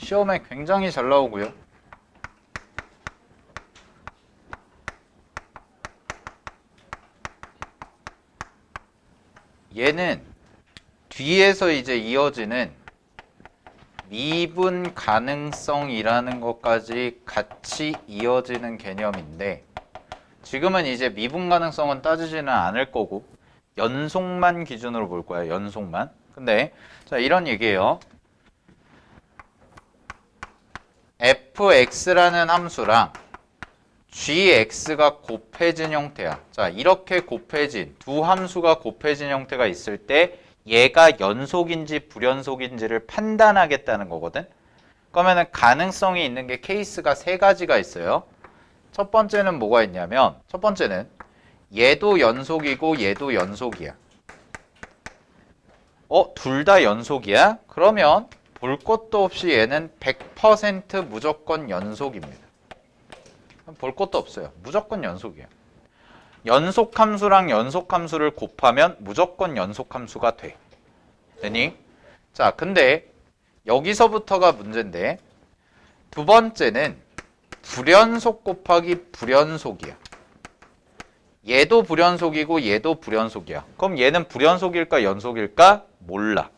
시험에 굉장히 잘 나오고요. 얘는 뒤에서 이제 이어지는 미분 가능성이라는 것까지 같이 이어지는 개념인데, 지금은 이제 미분 가능성은 따지지는 않을 거고 연속만 기준으로 볼 거야. 연속만. 근데 자, 이런 얘기예요. fx라는 함수랑 gx가 곱해진 형태야. 자, 이렇게 곱해진 두 함수가 곱해진 형태가 있을 때 얘가 연속인지 불연속인지를 판단하겠다는 거거든. 그러면은 가능성이 있는 게 케이스가 세 가지가 있어요. 첫 번째는 뭐가 있냐면, 첫 번째는 얘도 연속이고 얘도 연속이야. 둘 다 연속이야? 그러면 볼 것도 없이 얘는 100% 무조건 연속입니다. 볼 것도 없어요. 무조건 연속이야. 연속함수랑 연속함수를 곱하면 무조건 연속함수가 돼. 되니? 자, 근데 여기서부터가 문제인데, 두 번째는 불연속 곱하기 불연속이야. 얘도 불연속이고 얘도 불연속이야. 그럼 얘는 불연속일까 연속일까? 몰라.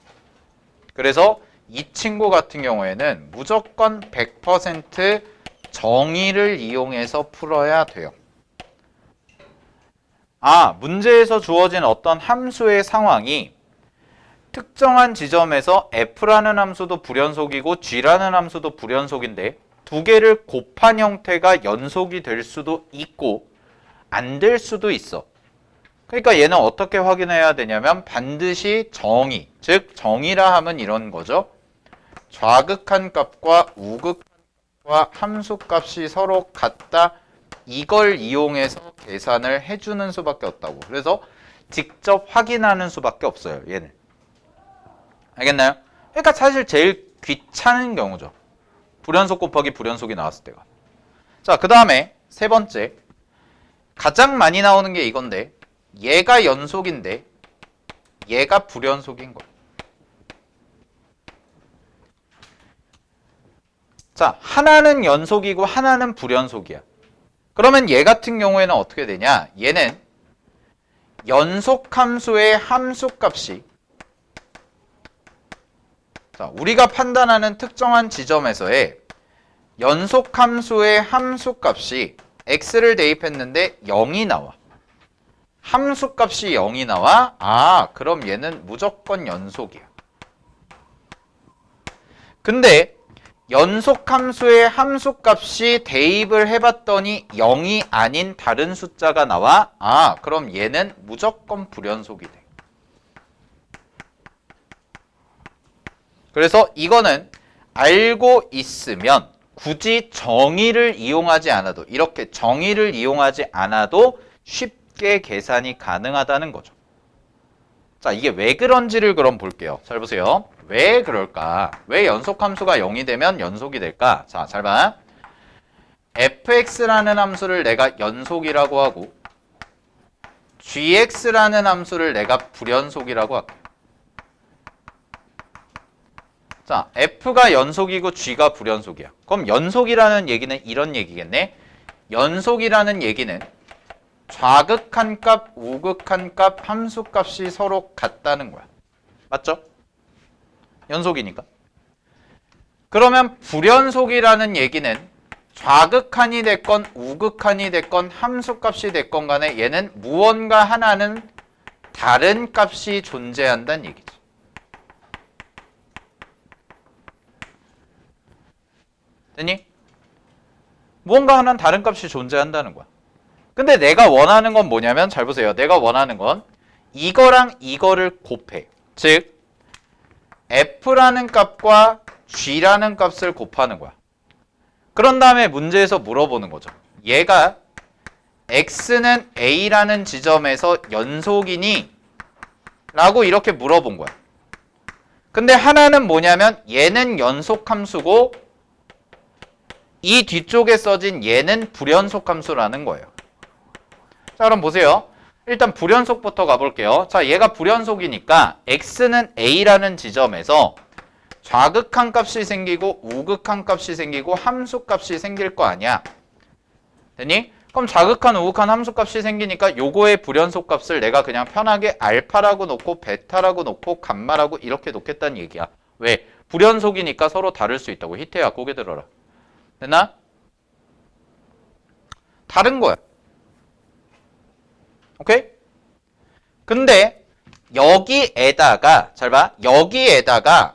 그래서 이 친구 같은 경우에는 무조건 100% 정의를 이용해서 풀어야 돼요. 문제에서 주어진 어떤 함수의 상황이 특정한 지점에서 f라는 함수도 불연속이고 g라는 함수도 불연속인데 두 개를 곱한 형태가 연속이 될 수도 있고 안 될 수도 있어. 그러니까 얘는 어떻게 확인해야 되냐면 반드시 정의, 즉 정의라 하면 이런 거죠. 좌극한 값과 우극한 값과 함수값이 서로 같다. 이걸 이용해서 계산을 해주는 수밖에 없다고. 그래서 직접 확인하는 수밖에 없어요. 얘는. 알겠나요? 그러니까 사실 제일 귀찮은 경우죠. 불연속 곱하기 불연속이 나왔을 때가. 자, 그 다음에 세 번째. 가장 많이 나오는 게 이건데 얘가 연속인데 얘가 불연속인 거예요. 자, 하나는 연속이고 하나는 불연속이야. 그러면 얘 같은 경우에는 어떻게 되냐? 얘는 연속함수의 함수값이, 자, 우리가 판단하는 특정한 지점에서의 연속함수의 함수값이 x를 대입했는데 0이 나와. 함수값이 0이 나와? 그럼 얘는 무조건 연속이야. 근데 연속함수의 함수값이 대입을 해봤더니 0이 아닌 다른 숫자가 나와? 그럼 얘는 무조건 불연속이 돼. 그래서 이거는 알고 있으면 굳이 정의를 이용하지 않아도, 이렇게 정의를 이용하지 않아도 쉽게 계산이 가능하다는 거죠. 자, 이게 왜 그런지를 그럼 볼게요. 잘 보세요. 왜 그럴까? 왜 연속함수가 0이 되면 연속이 될까? 자, 잘 봐. fx라는 함수를 내가 연속이라고 하고 gx라는 함수를 내가 불연속이라고 할게. 자, f가 연속이고 g가 불연속이야. 그럼 연속이라는 얘기는 이런 얘기겠네. 연속이라는 얘기는 좌극한 값, 우극한 값, 함수값이 서로 같다는 거야. 맞죠? 연속이니까. 그러면 불연속이라는 얘기는 좌극한이 됐건 우극한이 됐건 함수값이 됐건 간에 얘는 무언가 하나는 다른 값이 존재한다는 얘기지. 됐니? 무언가 하나는 다른 값이 존재한다는 거야. 근데 내가 원하는 건 뭐냐면, 잘 보세요. 내가 원하는 건 이거랑 이거를 곱해. 즉 f라는 값과 g라는 값을 곱하는 거야. 그런 다음에 문제에서 물어보는 거죠. 얘가 x는 a라는 지점에서 연속이니? 라고 이렇게 물어본 거야. 근데 하나는 뭐냐면 얘는 연속함수고 이 뒤쪽에 써진 얘는 불연속함수라는 거예요. 자, 그럼 보세요. 일단 불연속부터 가볼게요. 자, 얘가 불연속이니까 x는 a라는 지점에서 좌극한 값이 생기고 우극한 값이 생기고 함수 값이 생길 거 아니야. 됐니? 그럼 좌극한 우극한 함수 값이 생기니까 요거의 불연속 값을 내가 그냥 편하게 알파라고 놓고 베타라고 놓고 감마라고 이렇게 놓겠다는 얘기야. 왜? 불연속이니까 서로 다를 수 있다고. 희태야 고개 들어라. 됐나? 다른 거야. 오케이? 근데 여기에다가 잘 봐. 여기에다가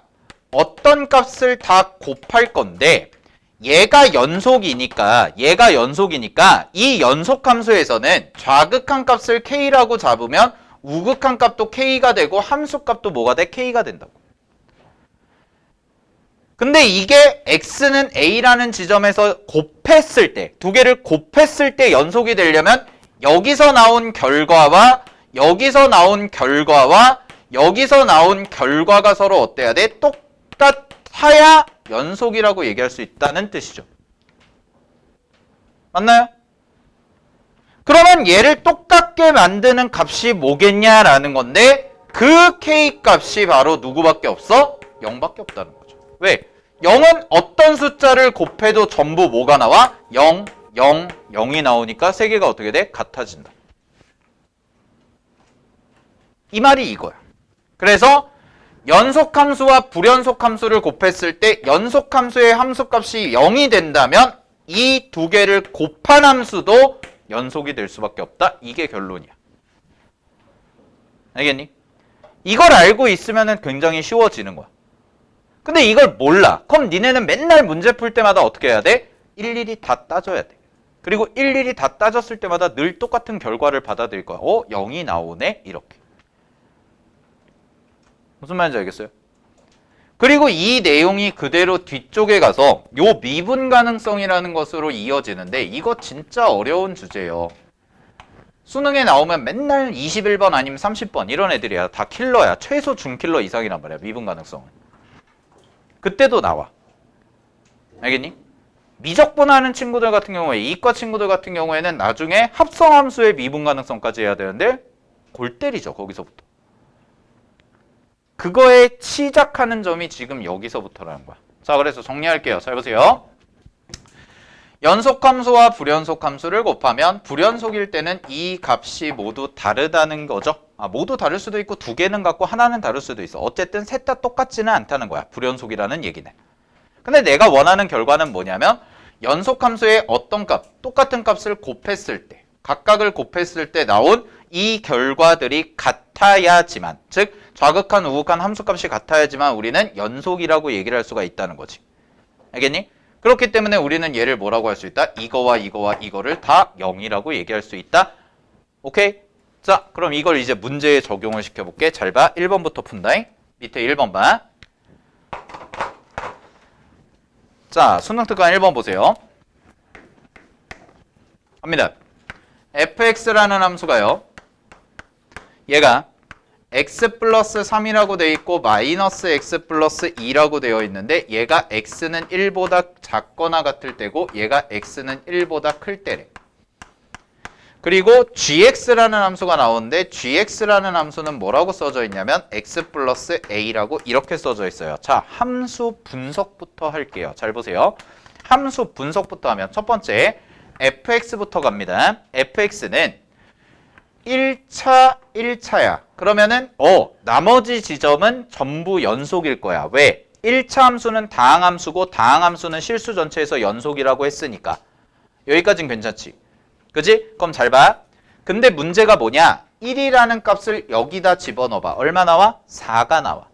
어떤 값을 다 곱할 건데 얘가 연속이니까 이 연속 함수에서는 좌극한 값을 k라고 잡으면 우극한 값도 k가 되고 함수 값도 뭐가 돼? k가 된다고. 근데 이게 x는 a라는 지점에서 곱했을 때, 두 개를 곱했을 때 연속이 되려면 여기서 나온 결과와 여기서 나온 결과가 서로 어때야 돼? 똑같아야 연속이라고 얘기할 수 있다는 뜻이죠. 맞나요? 그러면 얘를 똑같게 만드는 값이 뭐겠냐라는 건데 그 k 값이 바로 누구밖에 없어? 0밖에 없다는 거죠. 왜? 0은 어떤 숫자를 곱해도 전부 뭐가 나와? 0, 0, 0이 나오니까 세 개가 어떻게 돼? 같아진다. 이 말이 이거야. 그래서 연속함수와 불연속함수를 곱했을 때 연속함수의 함수값이 0이 된다면 이 두 개를 곱한 함수도 연속이 될 수밖에 없다. 이게 결론이야. 알겠니? 이걸 알고 있으면 굉장히 쉬워지는 거야. 근데 이걸 몰라. 그럼 니네는 맨날 문제 풀 때마다 어떻게 해야 돼? 일일이 다 따져야 돼. 그리고 일일이 다 따졌을 때마다 늘 똑같은 결과를 받아들일 거야. 0이 나오네? 이렇게. 무슨 말인지 알겠어요? 그리고 이 내용이 그대로 뒤쪽에 가서 요 미분 가능성이라는 것으로 이어지는데 이거 진짜 어려운 주제예요. 수능에 나오면 맨날 21번 아니면 30번 이런 애들이야. 다 킬러야. 최소 중킬러 이상이란 말이야. 미분 가능성은. 그때도 나와. 알겠니? 미적분하는 친구들 같은 경우에 이과 친구들 같은 경우에는 나중에 합성함수의 미분 가능성까지 해야 되는데 골 때리죠. 거기서부터. 그거에 시작하는 점이 지금 여기서부터라는 거야. 자, 그래서 정리할게요. 잘 보세요. 연속함수와 불연속함수를 곱하면 불연속일 때는 이 값이 모두 다르다는 거죠. 모두 다를 수도 있고 두 개는 같고 하나는 다를 수도 있어. 어쨌든 셋 다 똑같지는 않다는 거야. 불연속이라는 얘기는. 근데 내가 원하는 결과는 뭐냐면 연속함수의 어떤 값, 똑같은 값을 곱했을 때, 각각을 곱했을 때 나온 이 결과들이 같아야지만, 즉 좌극한 우극한 함수값이 같아야지만 우리는 연속이라고 얘기를 할 수가 있다는 거지. 알겠니? 그렇기 때문에 우리는 얘를 뭐라고 할 수 있다? 이거와 이거와 이거를 다 0이라고 얘기할 수 있다. 오케이? 자, 그럼 이걸 이제 문제에 적용을 시켜볼게. 잘 봐. 1번부터 푼다잉. 밑에 1번 봐. 자, 수능 특강 1번 보세요. 갑니다. fx라는 함수가요. 얘가 x 플러스 3이라고 되어 있고 마이너스 x 플러스 2라고 되어 있는데 얘가 x는 1보다 작거나 같을 때고 얘가 x는 1보다 클 때래. 그리고 gx라는 함수가 나오는데 gx라는 함수는 뭐라고 써져 있냐면 x 플러스 a라고 이렇게 써져 있어요. 자, 함수 분석부터 할게요. 잘 보세요. 함수 분석부터 하면 첫 번째 fx부터 갑니다. fx는 1차야. 그러면은 나머지 지점은 전부 연속일 거야. 왜? 1차 함수는 다항함수고 다항함수는 실수 전체에서 연속이라고 했으니까. 여기까진 괜찮지? 그지? 그럼 잘 봐. 근데 문제가 뭐냐? 1이라는 값을 여기다 집어넣어봐. 얼마 나와? 4가 나와.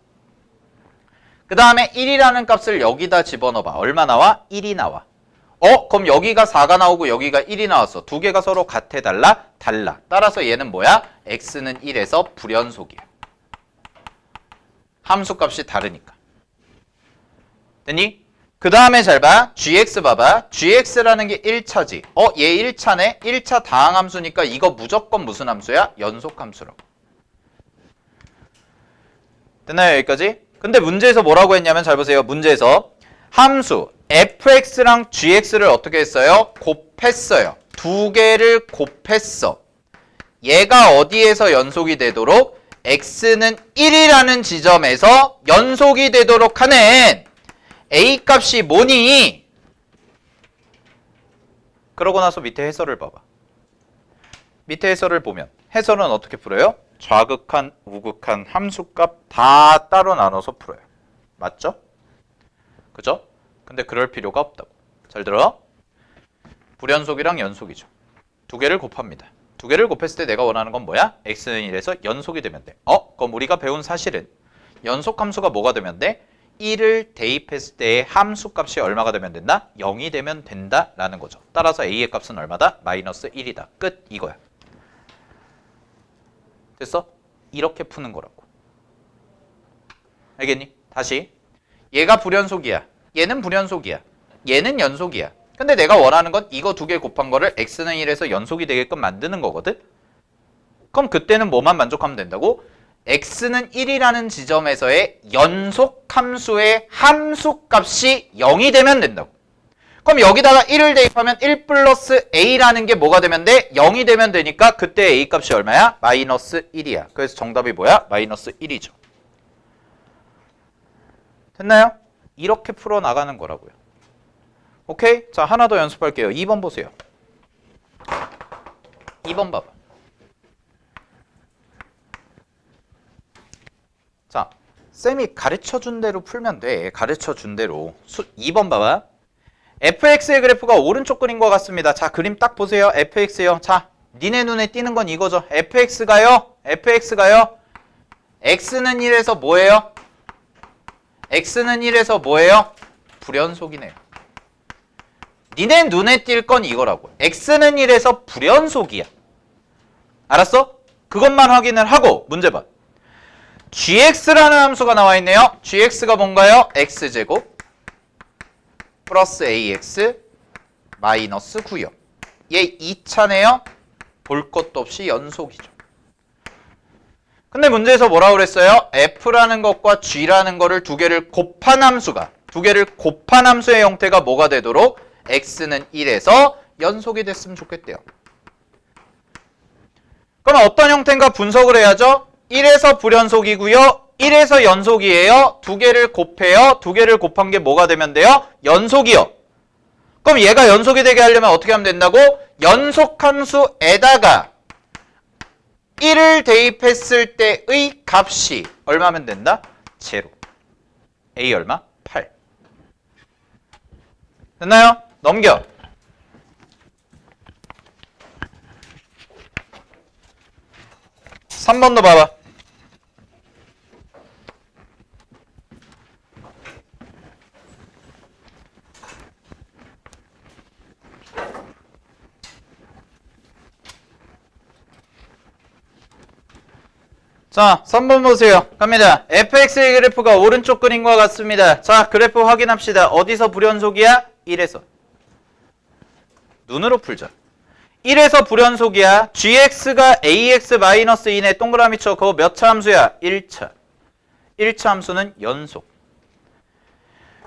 그 다음에 1이라는 값을 여기다 집어넣어봐. 얼마 나와? 1이 나와. 그럼 여기가 4가 나오고 여기가 1이 나왔어. 두 개가 서로 같아 달라? 달라. 따라서 얘는 뭐야? x는 1에서 불연속이야. 함수값이 다르니까. 됐니? 그 다음에 잘 봐. gx 봐봐. gx라는 게 1차지. 얘 1차네? 1차 다항함수니까 이거 무조건 무슨 함수야? 연속함수라고. 됐나요? 여기까지? 근데 문제에서 뭐라고 했냐면 잘 보세요. 문제에서 함수 fx랑 gx를 어떻게 했어요? 곱했어요. 두 개를 곱했어. 얘가 어디에서 연속이 되도록? x는 1이라는 지점에서 연속이 되도록 하는 a 값이 뭐니? 그러고 나서 밑에 해설을 봐봐. 밑에 해설을 보면 해설은 어떻게 풀어요? 좌극한, 우극한, 함수값 다 따로 나눠서 풀어요. 맞죠? 그죠? 근데 그럴 필요가 없다고. 잘 들어? 불연속이랑 연속이죠. 두 개를 곱합니다. 두 개를 곱했을 때 내가 원하는 건 뭐야? x는 1에서 연속이 되면 돼. 그럼 우리가 배운 사실은 연속 함수가 뭐가 되면 돼? 1을 대입했을 때의 함수값이 얼마가 되면 된다? 0이 되면 된다라는 거죠. 따라서 a의 값은 얼마다? 마이너스 1이다. 끝. 이거야. 됐어? 이렇게 푸는 거라고. 알겠니? 다시. 얘가 불연속이야. 얘는 불연속이야. 얘는 연속이야. 근데 내가 원하는 건 이거 두 개 곱한 거를 x는 1에서 연속이 되게끔 만드는 거거든? 그럼 그때는 뭐만 만족하면 된다고? x는 1이라는 지점에서의 연속 함수의 함수값이 0이 되면 된다고. 그럼 여기다가 1을 대입하면 1 플러스 a라는 게 뭐가 되면 돼? 0이 되면 되니까 그때 a 값이 얼마야? 마이너스 1이야. 그래서 정답이 뭐야? 마이너스 1이죠. 됐나요? 이렇게 풀어나가는 거라고요. 오케이? 자, 하나 더 연습할게요. 2번 보세요. 2번 봐봐. 자, 쌤이 가르쳐준 대로 풀면 돼. 가르쳐준 대로. 2번 봐봐. fx의 그래프가 오른쪽 그림과 같습니다. 자, 그림 딱 보세요. fx요. 자, 니네 눈에 띄는 건 이거죠. fx가요. x는 1에서 뭐예요? x는 1에서 뭐예요? 불연속이네요. 니네 눈에 띌 건 이거라고. x는 1에서 불연속이야. 알았어? 그것만 확인을 하고 문제 봐. gx라는 함수가 나와 있네요. gx가 뭔가요? x제곱 플러스 ax 마이너스 9요. 얘 2차네요. 볼 것도 없이 연속이죠. 근데 문제에서 뭐라고 그랬어요? f라는 것과 g라는 거를 두 개를 곱한 함수가 의 형태가 뭐가 되도록? x는 1에서 연속이 됐으면 좋겠대요. 그럼 어떤 형태인가 분석을 해야죠? 1에서 불연속이고요. 1에서 연속이에요. 두 개를 곱해요. 두 개를 곱한 게 뭐가 되면 돼요? 연속이요. 그럼 얘가 연속이 되게 하려면 어떻게 하면 된다고? 연속함수에다가 1을 대입했을 때의 값이 얼마면 된다? 0. a 얼마? 8. 됐나요? 넘겨. 삼 번도 봐봐. 자, 3번 보세요. 갑니다. fx의 그래프가 오른쪽 그림과 같습니다. 자, 그래프 확인합시다. 어디서 불연속이야? 1에서. 눈으로 풀자. 1에서 불연속이야. gx가 ax-2네. 동그라미 쳐. 그거 몇 차 함수야? 1차. 1차 함수는 연속.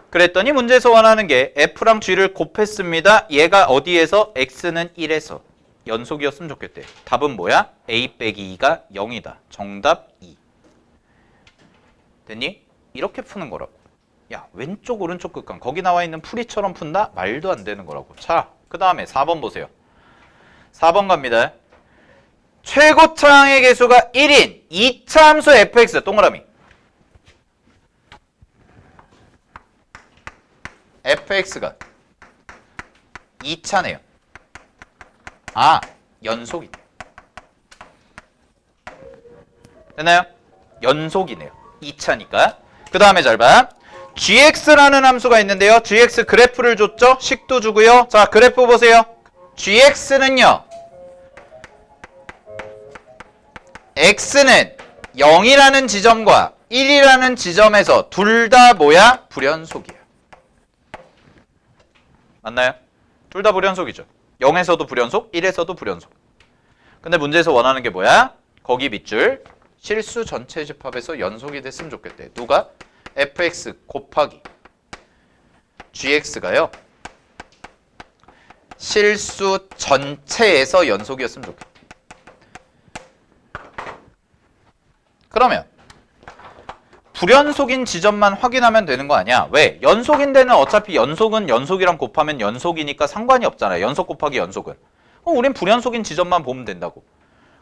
그랬더니 문제에서 원하는 게 f랑 g를 곱했습니다. 얘가 어디에서? x는 1에서. 연속이었으면 좋겠대. 답은 뭐야? a 빼기 2가 0이다. 정답 2. 됐니? 이렇게 푸는 거라고. 야, 왼쪽 오른쪽 극한 거기 나와 있는 풀이처럼 푼다? 말도 안 되는 거라고. 자, 그 다음에 4번 보세요. 4번 갑니다. 최고차항의 개수가 1인 2차 함수 fx 동그라미. fx가 2차네요. 아, 연속이네. 됐나요? 연속이네요. 2차니까. 그 다음에 잘 봐. gx라는 함수가 있는데요. gx 그래프를 줬죠? 식도 주고요. 자, 그래프 보세요. gx는요. x는 0이라는 지점과 1이라는 지점에서 둘 다 뭐야? 불연속이야. 맞나요? 둘 다 불연속이죠. 0에서도 불연속, 1에서도 불연속. 근데 문제에서 원하는 게 뭐야? 거기 밑줄 실수 전체 집합에서 연속이 됐으면 좋겠대. 누가? fx 곱하기 gx가요. 실수 전체에서 연속이었으면 좋겠대. 그러면 불연속인 지점만 확인하면 되는 거 아니야? 왜? 연속인데는 어차피 연속은 연속이랑 곱하면 연속이니까 상관이 없잖아요. 연속 곱하기 연속은. 그럼 우린 불연속인 지점만 보면 된다고.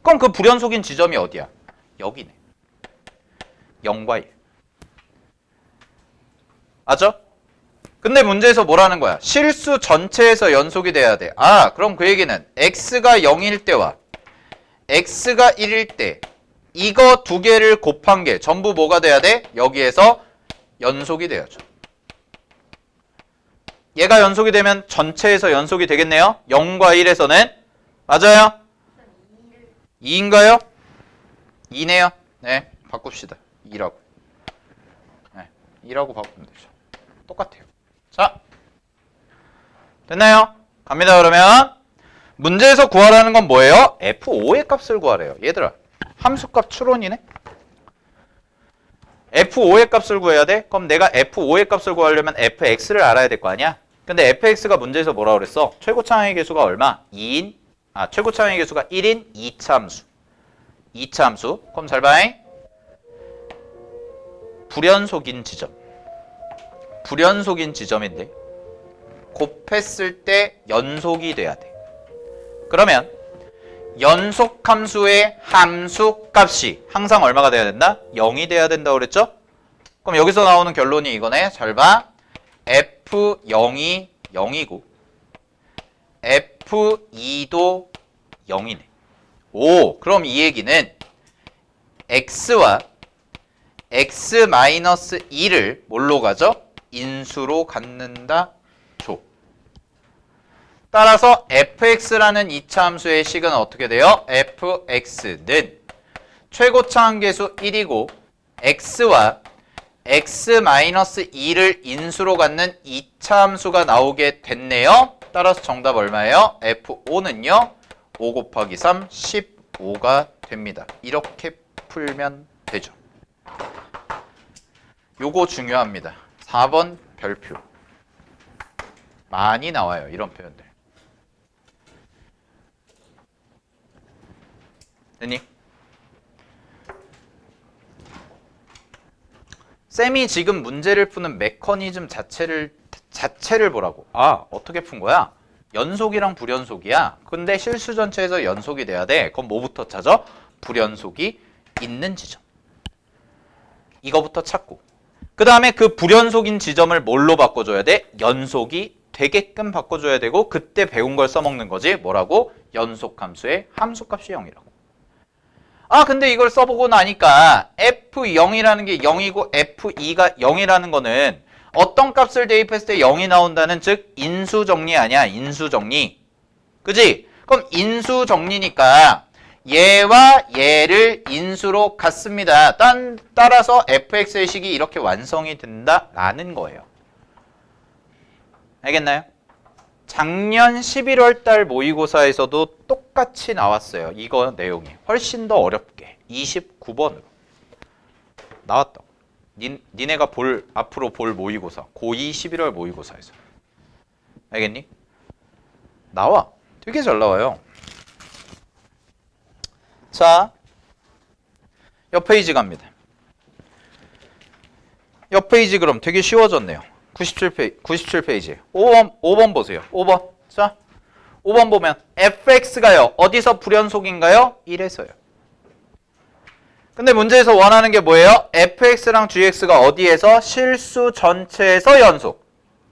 그럼 그 불연속인 지점이 어디야? 여기네. 0과 1. 맞죠? 근데 문제에서 뭐라는 거야? 실수 전체에서 연속이 돼야 돼. 아, 그럼 그 얘기는 x가 0일 때와 x가 1일 때 이거 두 개를 곱한 게 전부 뭐가 돼야 돼? 여기에서 연속이 돼야죠. 얘가 연속이 되면 전체에서 연속이 되겠네요. 0과 1에서는. 맞아요? 2인가요? 2네요. 네, 바꿉시다. 2라고. 네, 2라고 바꾸면 되죠. 똑같아요. 자, 됐나요? 갑니다. 그러면 문제에서 구하라는 건 뭐예요? F5의 값을 구하래요. 얘들아, 함수값 추론이네? F5의 값을 구해야 돼? 그럼 내가 F5의 값을 구하려면 Fx를 알아야 될 거 아니야? 근데 Fx가 문제에서 뭐라 그랬어? 최고차항의 개수가 얼마? 2인? 최고차항의 개수가 1인 2차 함수. 2차 함수. 그럼 잘 봐잉. 불연속인 지점. 불연속인 지점인데 곱했을 때 연속이 돼야 돼. 그러면 연속함수의 함수값이 항상 얼마가 돼야 된다? 0이 돼야 된다고 그랬죠? 그럼 여기서 나오는 결론이 이거네. 잘 봐. F0이 0이고 F2도 0이네. 오, 그럼 이 얘기는 x와 x-2를 뭘로 가죠? 인수로 갖는다. 조. 따라서 fx라는 2차 함수의 식은 어떻게 돼요? fx는 최고차항계수 1이고 x와 x-2를 인수로 갖는 2차 함수가 나오게 됐네요. 따라서 정답 얼마예요? f5는요. 5 곱하기 3, 15가 됩니다. 이렇게 풀면 되죠. 요거 중요합니다. 4번 별표. 많이 나와요. 이런 표현들. 됐니? 쌤이 지금 문제를 푸는 메커니즘 자체를 보라고. 아, 어떻게 푼 거야? 연속이랑 불연속이야. 근데 실수 전체에서 연속이 돼야 돼. 그럼 뭐부터 찾아? 불연속이 있는 지점. 이거부터 찾고. 그 다음에 그 불연속인 지점을 뭘로 바꿔줘야 돼? 연속이 되게끔 바꿔줘야 되고 그때 배운 걸 써먹는 거지. 뭐라고? 연속함수의 함수값이 0이라고. 아, 근데 이걸 써보고 나니까 F0이라는 게 0이고 F2가 0이라는 거는 어떤 값을 대입했을 때 0이 나온다는 즉 인수정리 아니야. 인수정리. 그지? 그럼 인수정리니까 얘와 얘를 인수로 갖습니다. 따라서 fx의 식이 이렇게 완성이 된다라는 거예요. 알겠나요? 작년 11월 달 모의고사에서도 똑같이 나왔어요. 이거 내용이. 훨씬 더 어렵게. 29번으로. 나왔다. 니네가 앞으로 볼 모의고사. 고2 11월 모의고사에서. 알겠니? 나와. 되게 잘 나와요. 자, 옆 페이지 갑니다. 옆 페이지 그럼 되게 쉬워졌네요. 97페이지. 5번 보세요. 5번. 자, 5번 보면 fx가요. 어디서 불연속인가요? 1에서요. 근데 문제에서 원하는 게 뭐예요? fx랑 gx가 어디에서? 실수 전체에서 연속.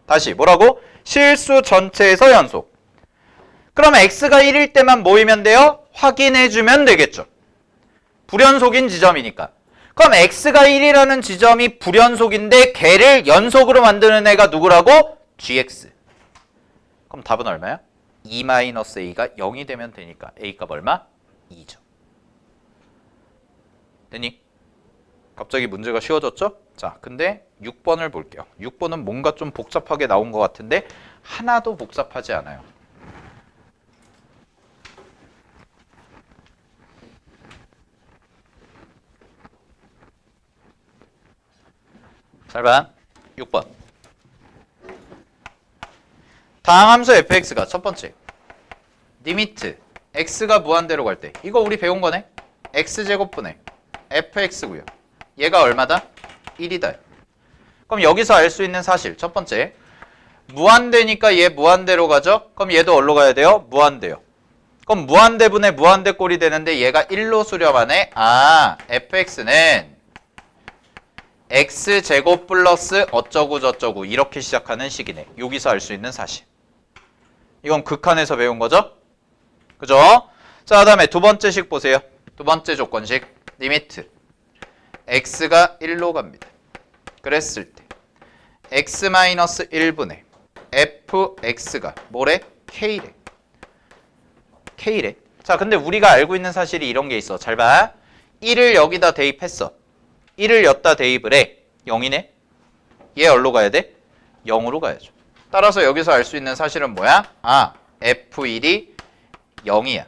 다시 뭐라고? 실수 전체에서 연속. 그럼 x가 1일 때만 모이면 돼요? 확인해주면 되겠죠. 불연속인 지점이니까. 그럼 x가 1이라는 지점이 불연속인데 걔를 연속으로 만드는 애가 누구라고? gx. 그럼 답은 얼마야? 2-a가 0이 되면 되니까 a값 얼마? 2죠. 됐니? 갑자기 문제가 쉬워졌죠? 자, 근데 6번을 볼게요. 6번은 뭔가 좀 복잡하게 나온 것 같은데 하나도 복잡하지 않아요. 잘 봐. 6번. 다항함수 fx가 첫 번째. 리미트 x가 무한대로 갈 때. 이거 우리 배운 거네. x제곱분의 fx고요. 얘가 얼마다? 1이다. 그럼 여기서 알 수 있는 사실 첫 번째, 무한대니까 얘 무한대로 가죠? 그럼 얘도 어디로 가야 돼요? 무한대요. 그럼 무한대분의 무한대 꼴이 되는데 얘가 1로 수렴하네. 아, fx는 x제곱 플러스 어쩌고 저쩌고 이렇게 시작하는 식이네. 여기서 알 수 있는 사실. 이건 극한에서 배운 거죠? 그죠? 자, 다음에 두 번째 식 보세요. 두 번째 조건식. 리미트 x가 1로 갑니다. 그랬을 때 x-1분의 fx가 뭐래? k래. k래. 자, 근데 우리가 알고 있는 사실이 이런 게 있어. 잘 봐. 1을 여기다 대입했어. 1을 여기다 대입을 해. 0이네. 얘 어디로 가야 돼? 0으로 가야죠. 따라서 여기서 알 수 있는 사실은 뭐야? 아, f1이 0이야.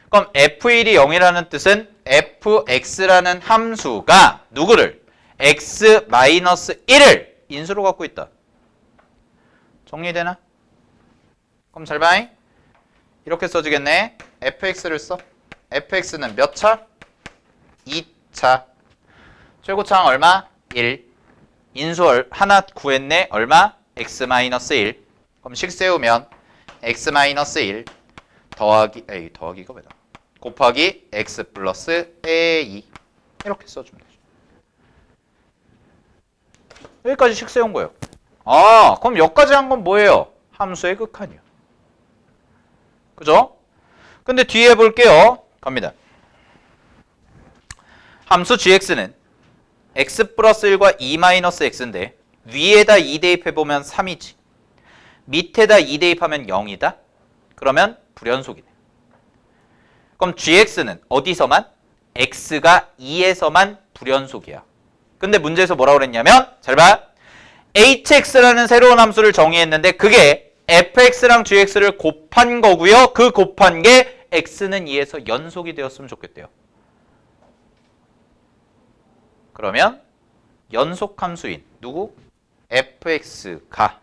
그럼 f1이 0이라는 뜻은 fx라는 함수가 누구를? x-1을 인수로 갖고 있다. 정리되나? 그럼 잘 봐. 이렇게 써주겠네. fx를 써. fx는 몇 차? 2차. 최고차항 얼마? 1. 인수 하나 구했네. 얼마? x-1. 그럼 식 세우면 x-1 더하기가 왜 나와? 곱하기 x 플러스 a 이렇게 써주면 되죠. 여기까지 식 세운 거예요. 아, 그럼 여기까지 한 건 뭐예요? 함수의 극한이요. 그죠? 근데 뒤에 볼게요. 갑니다. 함수 gx는 x 플러스 1과 2 마이너스 x인데 위에다 2 대입해보면 3이지. 밑에다 2 대입하면 0이다. 그러면 불연속이네. 그럼 gx는 어디서만? x가 2에서만 불연속이야. 근데 문제에서 뭐라고 그랬냐면 잘 봐. hx라는 새로운 함수를 정의했는데 그게 fx랑 gx를 곱한 거고요. 그 곱한 게 x는 2에서 연속이 되었으면 좋겠대요. 그러면 연속함수인 누구? fx가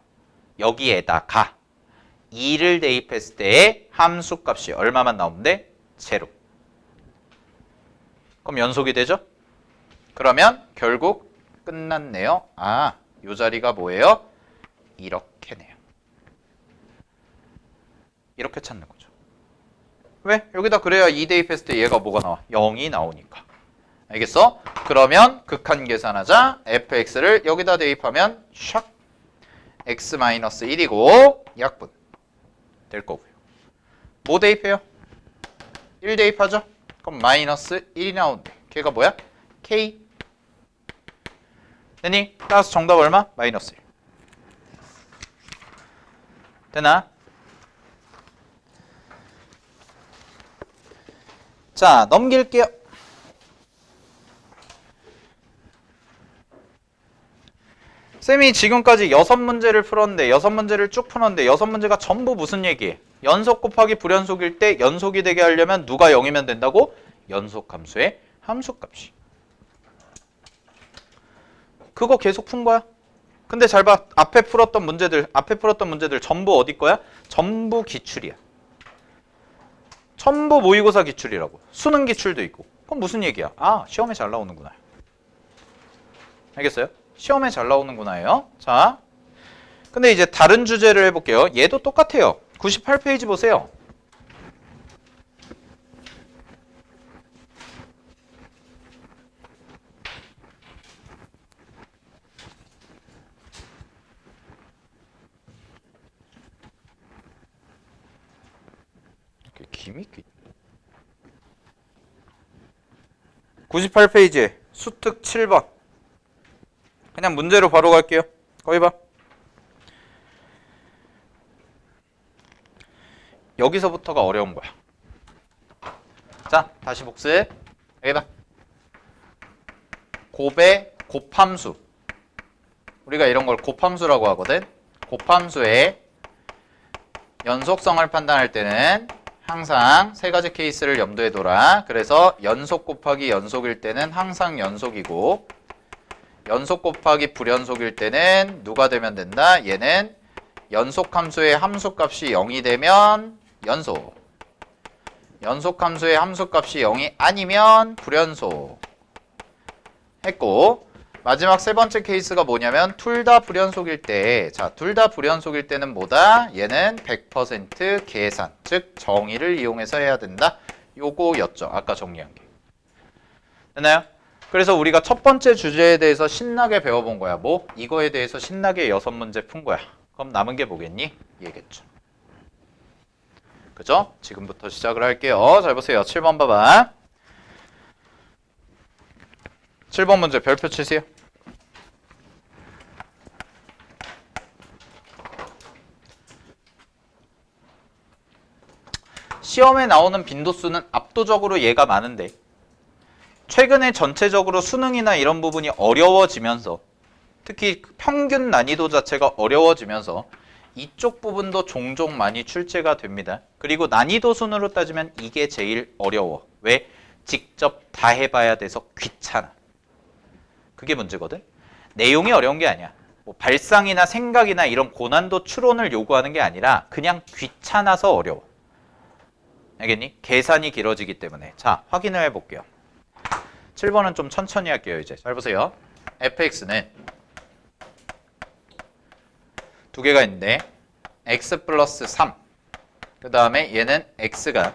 여기에다가 2를 대입했을 때의 함수값이 얼마만 나오면 돼? 0. 그럼 연속이 되죠? 그러면 결국 끝났네요. 아, 요 자리가 뭐예요? 이렇게네요. 이렇게 찾는 거죠. 왜? 여기다 그래야 2 대입했을 때 얘가 뭐가 나와? 0이 나오니까. 알겠어? 그러면 극한 계산하자. fx를 여기다 대입하면 샥 x-1이고 약분 될 거고요. 뭐 대입해요? 1 대입하죠? 그럼 마이너스 1이 나온대. 걔가 뭐야? k. 되니? 따라서 정답 얼마? 마이너스 1. 되나? 자, 넘길게요. 쌤이 지금까지 6문제를 풀었는데 6문제를 쭉 풀었는데 6문제가 전부 무슨 얘기해? 연속 곱하기 불연속일 때 연속이 되게 하려면 누가 0이면 된다고? 연속함수의 함수값이. 그거 계속 푼 거야. 근데 잘 봐. 앞에 풀었던 문제들 전부 어디 거야? 전부 기출이야. 전부 모의고사 기출이라고. 수능 기출도 있고. 그럼 무슨 얘기야? 아, 시험에 잘 나오는구나. 알겠어요? 시험에 잘 나오는구나예요. 자, 근데 이제 다른 주제를 해볼게요. 얘도 똑같아요. 98페이지 보세요. 이렇게 김이 98페이지에 수특 7번. 그냥 문제로 바로 갈게요. 거기 봐. 여기서부터가 어려운 거야. 자, 다시 복습. 여기 봐. 곱의 곱함수. 우리가 이런 걸 곱함수라고 하거든. 곱함수의 연속성을 판단할 때는 항상 세 가지 케이스를 염두에 둬라. 그래서 연속 곱하기 연속일 때는 항상 연속이고 연속 곱하기 불연속일 때는 누가 되면 된다? 얘는 연속함수의 함수값이 0이 되면 연속. 연속함수의 함수값이 0이 아니면 불연속. 했고 마지막 세 번째 케이스가 뭐냐면 둘 다 불연속일 때 자, 둘 다 불연속일 때는 뭐다? 얘는 100% 계산, 즉 정의를 이용해서 해야 된다. 요거였죠. 아까 정리한 게. 됐나요? 그래서 우리가 첫 번째 주제에 대해서 신나게 배워본 거야. 뭐? 이거에 대해서 신나게 6문제 푼 거야. 그럼 남은 게 뭐겠니? 얘겠죠. 그죠? 지금부터 시작을 할게요. 잘 보세요. 7번 봐봐. 7번 문제 별표 치세요. 시험에 나오는 빈도수는 압도적으로 얘가 많은데 최근에 전체적으로 수능이나 이런 부분이 어려워지면서 특히 평균 난이도 자체가 어려워지면서 이쪽 부분도 종종 많이 출제가 됩니다. 그리고 난이도 순으로 따지면 이게 제일 어려워. 왜? 직접 다 해봐야 돼서 귀찮아. 그게 문제거든. 내용이 어려운 게 아니야. 뭐 발상이나 생각이나 이런 고난도 추론을 요구하는 게 아니라 그냥 귀찮아서 어려워. 알겠니? 계산이 길어지기 때문에. 자, 확인을 해볼게요. 7번은 좀 천천히 할게요. 이제 잘 보세요. fx는 두 개가 있는데 x 플러스 3 그 다음에 얘는 x가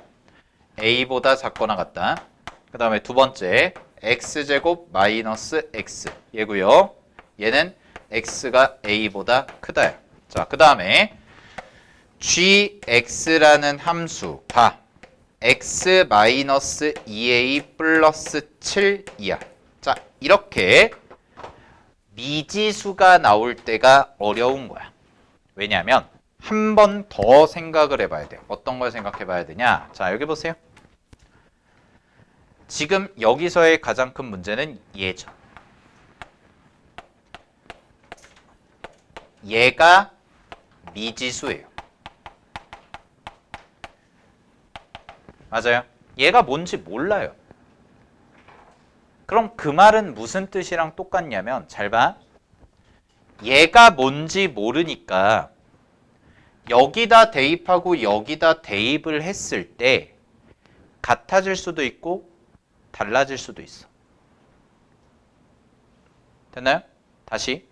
a보다 작거나 같다. 그 다음에 두 번째 x제곱 마이너스 x 얘고요. 얘는 x가 a보다 크다. 자, 그 다음에 gx라는 함수가 x 마이너스 2a 플러스 7이야. 자, 이렇게 미지수가 나올 때가 어려운 거야. 왜냐하면 한 번 더 생각을 해봐야 돼. 어떤 걸 생각해 봐야 되냐? 자, 여기 보세요. 지금 여기서의 가장 큰 문제는 얘죠. 얘가 미지수예요. 맞아요. 얘가 뭔지 몰라요. 그럼 그 말은 무슨 뜻이랑 똑같냐면 잘 봐. 얘가 뭔지 모르니까 여기다 대입하고 여기다 대입을 했을 때 같아질 수도 있고 달라질 수도 있어. 됐나요? 다시.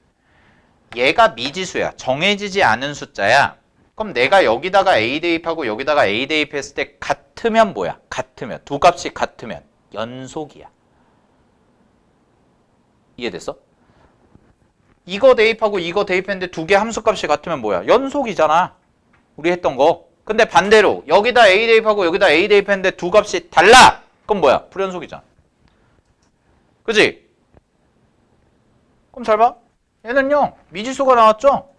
얘가 미지수야. 정해지지 않은 숫자야. 그럼 내가 여기다가 A 대입하고 여기다가 A 대입했을 때 같으면 뭐야? 같으면. 두 값이 같으면 연속이야. 이해됐어? 이거 대입하고 이거 대입했는데 두 개 함수값이 같으면 뭐야? 연속이잖아. 우리 했던 거. 근데 반대로 여기다 A 대입하고 여기다 A 대입했는데 두 값이 달라. 그럼 뭐야? 불연속이잖아. 그지? 그럼 잘 봐. 얘는요. 미지수가 나왔죠?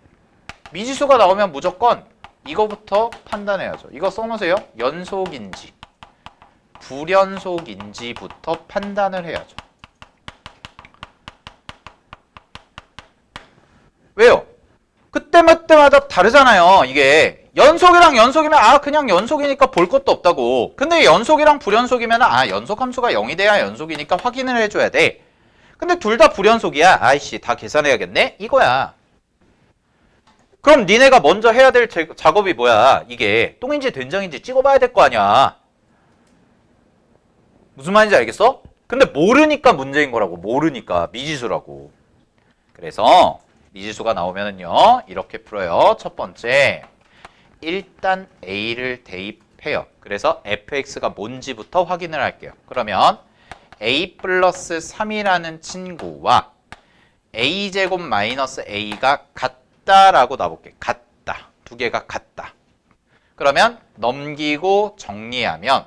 미지수가 나오면 무조건 이거부터 판단해야죠. 이거 써놓으세요. 연속인지 불연속인지부터 판단을 해야죠. 왜요? 그때마다 다르잖아요. 이게 연속이랑 연속이면 아 그냥 연속이니까 볼 것도 없다고. 근데 연속이랑 불연속이면 아 연속함수가 0이 돼야 연속이니까 확인을 해줘야 돼. 근데 둘 다 불연속이야. 아이씨 다 계산해야겠네? 이거야. 그럼 니네가 먼저 해야 될 작업이 뭐야? 이게 똥인지 된장인지 찍어봐야 될 거 아니야. 무슨 말인지 알겠어? 근데 모르니까 문제인 거라고. 모르니까 미지수라고. 그래서 미지수가 나오면은요 이렇게 풀어요. 첫 번째 일단 A를 대입해요. 그래서 fx가 뭔지부터 확인을 할게요. 그러면 A 플러스 3이라는 친구와 A제곱 마이너스 A가 같다라고 놔볼게. 같다. 두 개가 같다. 그러면 넘기고 정리하면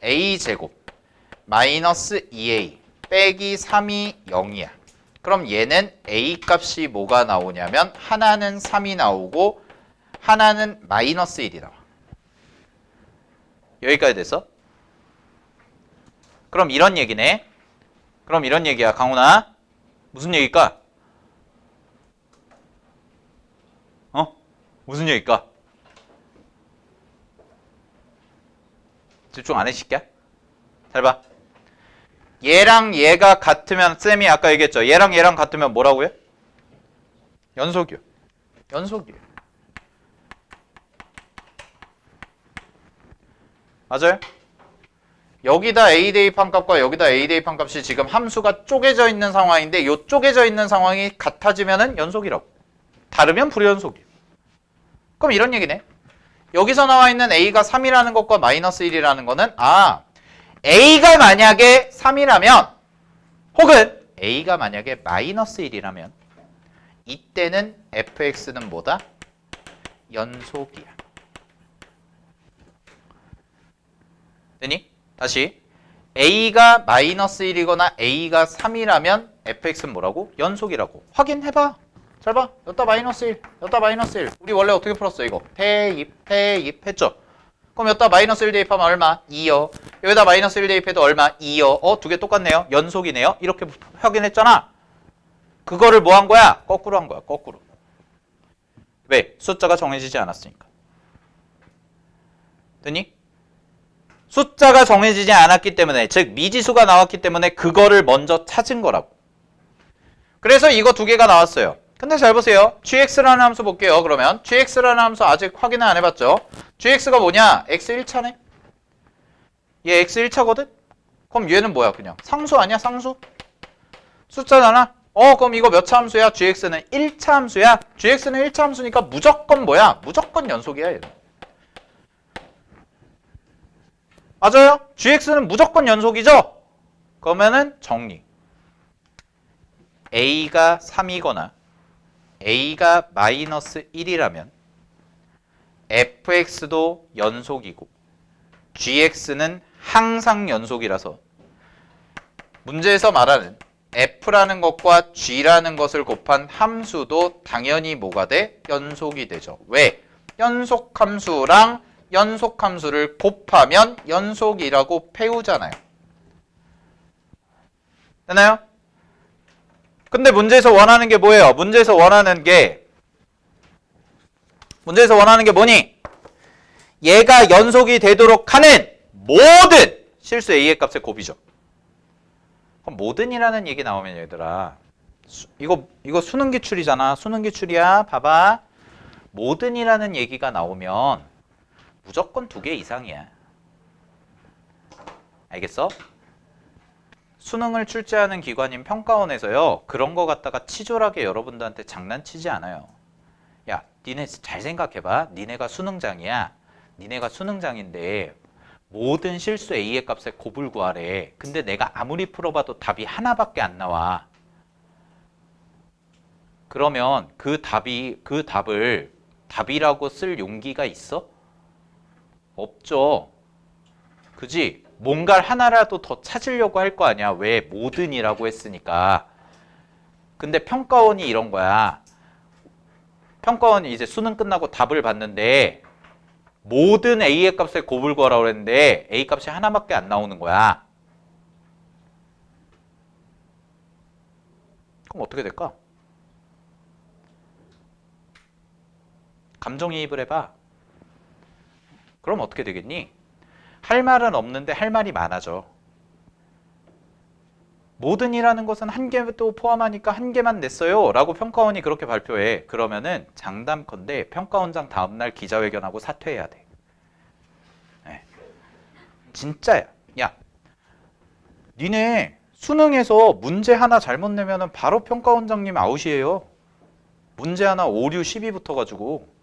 A제곱 마이너스 2A 빼기 3이 0이야. 그럼 얘는 A 값이 뭐가 나오냐면 하나는 3이 나오고 하나는 마이너스 1이 나와. 여기까지 됐어? 그럼 이런 얘기네. 그럼 이런 얘기야. 강훈아. 무슨 얘기일까? 무슨 얘기일까? 집중 안 해, 시끼야? 잘 봐. 얘랑 얘가 같으면 쌤이 아까 얘기했죠. 얘랑 얘랑 같으면 뭐라고요? 연속이요. 연속이에요. 맞아요? 여기다 A 대입한 값과 여기다 A 대입한 값이 지금 함수가 쪼개져 있는 상황인데 요 쪼개져 있는 상황이 같아지면은 연속이라고. 다르면 불연속이에요. 그럼 이런 얘기네. 여기서 나와 있는 A가 3이라는 것과 마이너스 1이라는 거는 A가 만약에 3이라면 혹은 A가 만약에 마이너스 1이라면 이때는 fx는 뭐다? 연속이야. 되니? 다시 A가 마이너스 1이거나 A가 3이라면 fx는 뭐라고? 연속이라고. 확인해봐. 잘 봐. 여기다 마이너스 1, 여기다 마이너스 1. 우리 원래 어떻게 풀었어 이거? 대입 했죠? 그럼 여기다 마이너스 1 대입하면 얼마? 2요. 여기다 마이너스 1 대입해도 얼마? 2요. 두 개 똑같네요. 연속이네요. 이렇게 확인했잖아. 그거를 뭐 한 거야? 거꾸로 한 거야. 거꾸로. 왜? 숫자가 정해지지 않았으니까. 됐니? 숫자가 정해지지 않았기 때문에, 즉 미지수가 나왔기 때문에 그거를 먼저 찾은 거라고. 그래서 이거 두 개가 나왔어요. 근데 잘 보세요. gx라는 함수 볼게요. 그러면 gx라는 함수 아직 확인을 안 해봤죠? gx가 뭐냐? x 1차네. 얘 x 1차거든? 그럼 얘는 뭐야? 그냥 상수 아니야? 상수? 숫자잖아? 그럼 이거 몇 차 함수야? gx는 1차 함수야? gx는 1차 함수니까 무조건 뭐야? 무조건 연속이야 얘는. 맞아요? gx는 무조건 연속이죠? 그러면은 정리. a가 3이거나 a가 마이너스 1이라면 fx도 연속이고 gx는 항상 연속이라서 문제에서 말하는 f라는 것과 g라는 것을 곱한 함수도 당연히 뭐가 돼? 연속이 되죠. 왜? 연속함수랑 연속함수를 곱하면 연속이라고 배우잖아요. 되나요? 근데 문제에서 원하는 게 뭐예요? 문제에서 원하는 게 뭐니? 얘가 연속이 되도록 하는 모든 실수 a의 값의 곱이죠. 그럼 모든이라는 얘기 나오면 얘들아 이거 수능 기출이잖아. 수능 기출이야. 봐봐. 모든이라는 얘기가 나오면 무조건 2개 이상이야. 알겠어? 수능을 출제하는 기관인 평가원에서요. 그런 거 갖다가 치졸하게 여러분들한테 장난치지 않아요. 야, 니네 잘 생각해봐. 니네가 수능장이야. 니네가 수능장인데 모든 실수 A의 값에 곱을 구하래. 근데 내가 아무리 풀어봐도 답이 하나밖에 안 나와. 그러면 그 답을 답이라고 쓸 용기가 있어? 없죠. 그지? 뭔가를 하나라도 더 찾으려고 할 거 아니야. 왜? 모든이라고 했으니까. 근데 평가원이 이런 거야. 평가원이 이제 수능 끝나고 답을 봤는데 모든 A의 값에 곱을 구하라고 그랬는데 A 값이 하나밖에 안 나오는 거야. 그럼 어떻게 될까? 감정이입을 해봐. 그럼 어떻게 되겠니? 할 말은 없는데 할 말이 많아져. 모든이라는 것은 한 개도 포함하니까 한 개만 냈어요 라고 평가원이 그렇게 발표해. 그러면은 장담컨대 평가원장 다음날 기자회견하고 사퇴해야 돼. 네. 진짜야. 야, 니네 수능에서 문제 하나 잘못 내면은 바로 평가원장님 아웃이에요. 문제 하나 5, 6, 12 붙어가지고.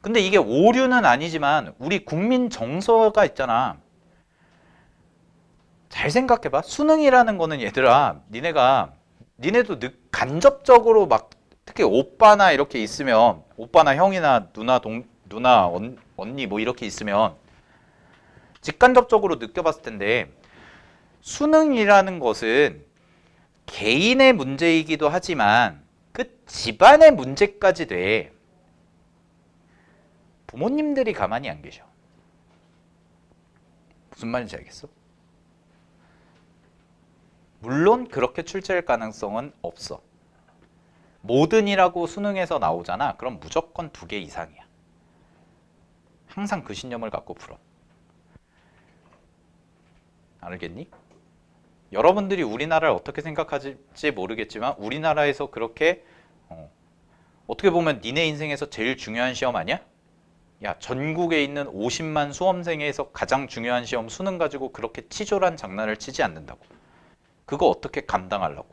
근데 이게 오류는 아니지만 우리 국민 정서가 있잖아. 잘 생각해봐. 수능이라는 거는 얘들아, 니네도 간접적으로 막 특히 오빠나 이렇게 있으면 오빠나 형이나 누나 언니 뭐 이렇게 있으면 직간접적으로 느껴봤을 텐데 수능이라는 것은 개인의 문제이기도 하지만 그 집안의 문제까지 돼. 부모님들이 가만히 안 계셔. 무슨 말인지 알겠어? 물론 그렇게 출제할 가능성은 없어. 모든이라고 수능에서 나오잖아. 그럼 무조건 2개 이상이야. 항상 그 신념을 갖고 풀어. 알겠니? 여러분들이 우리나라를 어떻게 생각할지 모르겠지만 우리나라에서 그렇게 어떻게 보면 니네 인생에서 제일 중요한 시험 아니야? 야, 전국에 있는 50만 수험생에서 가장 중요한 시험 수능 가지고 그렇게 치졸한 장난을 치지 않는다고. 그거 어떻게 감당하려고.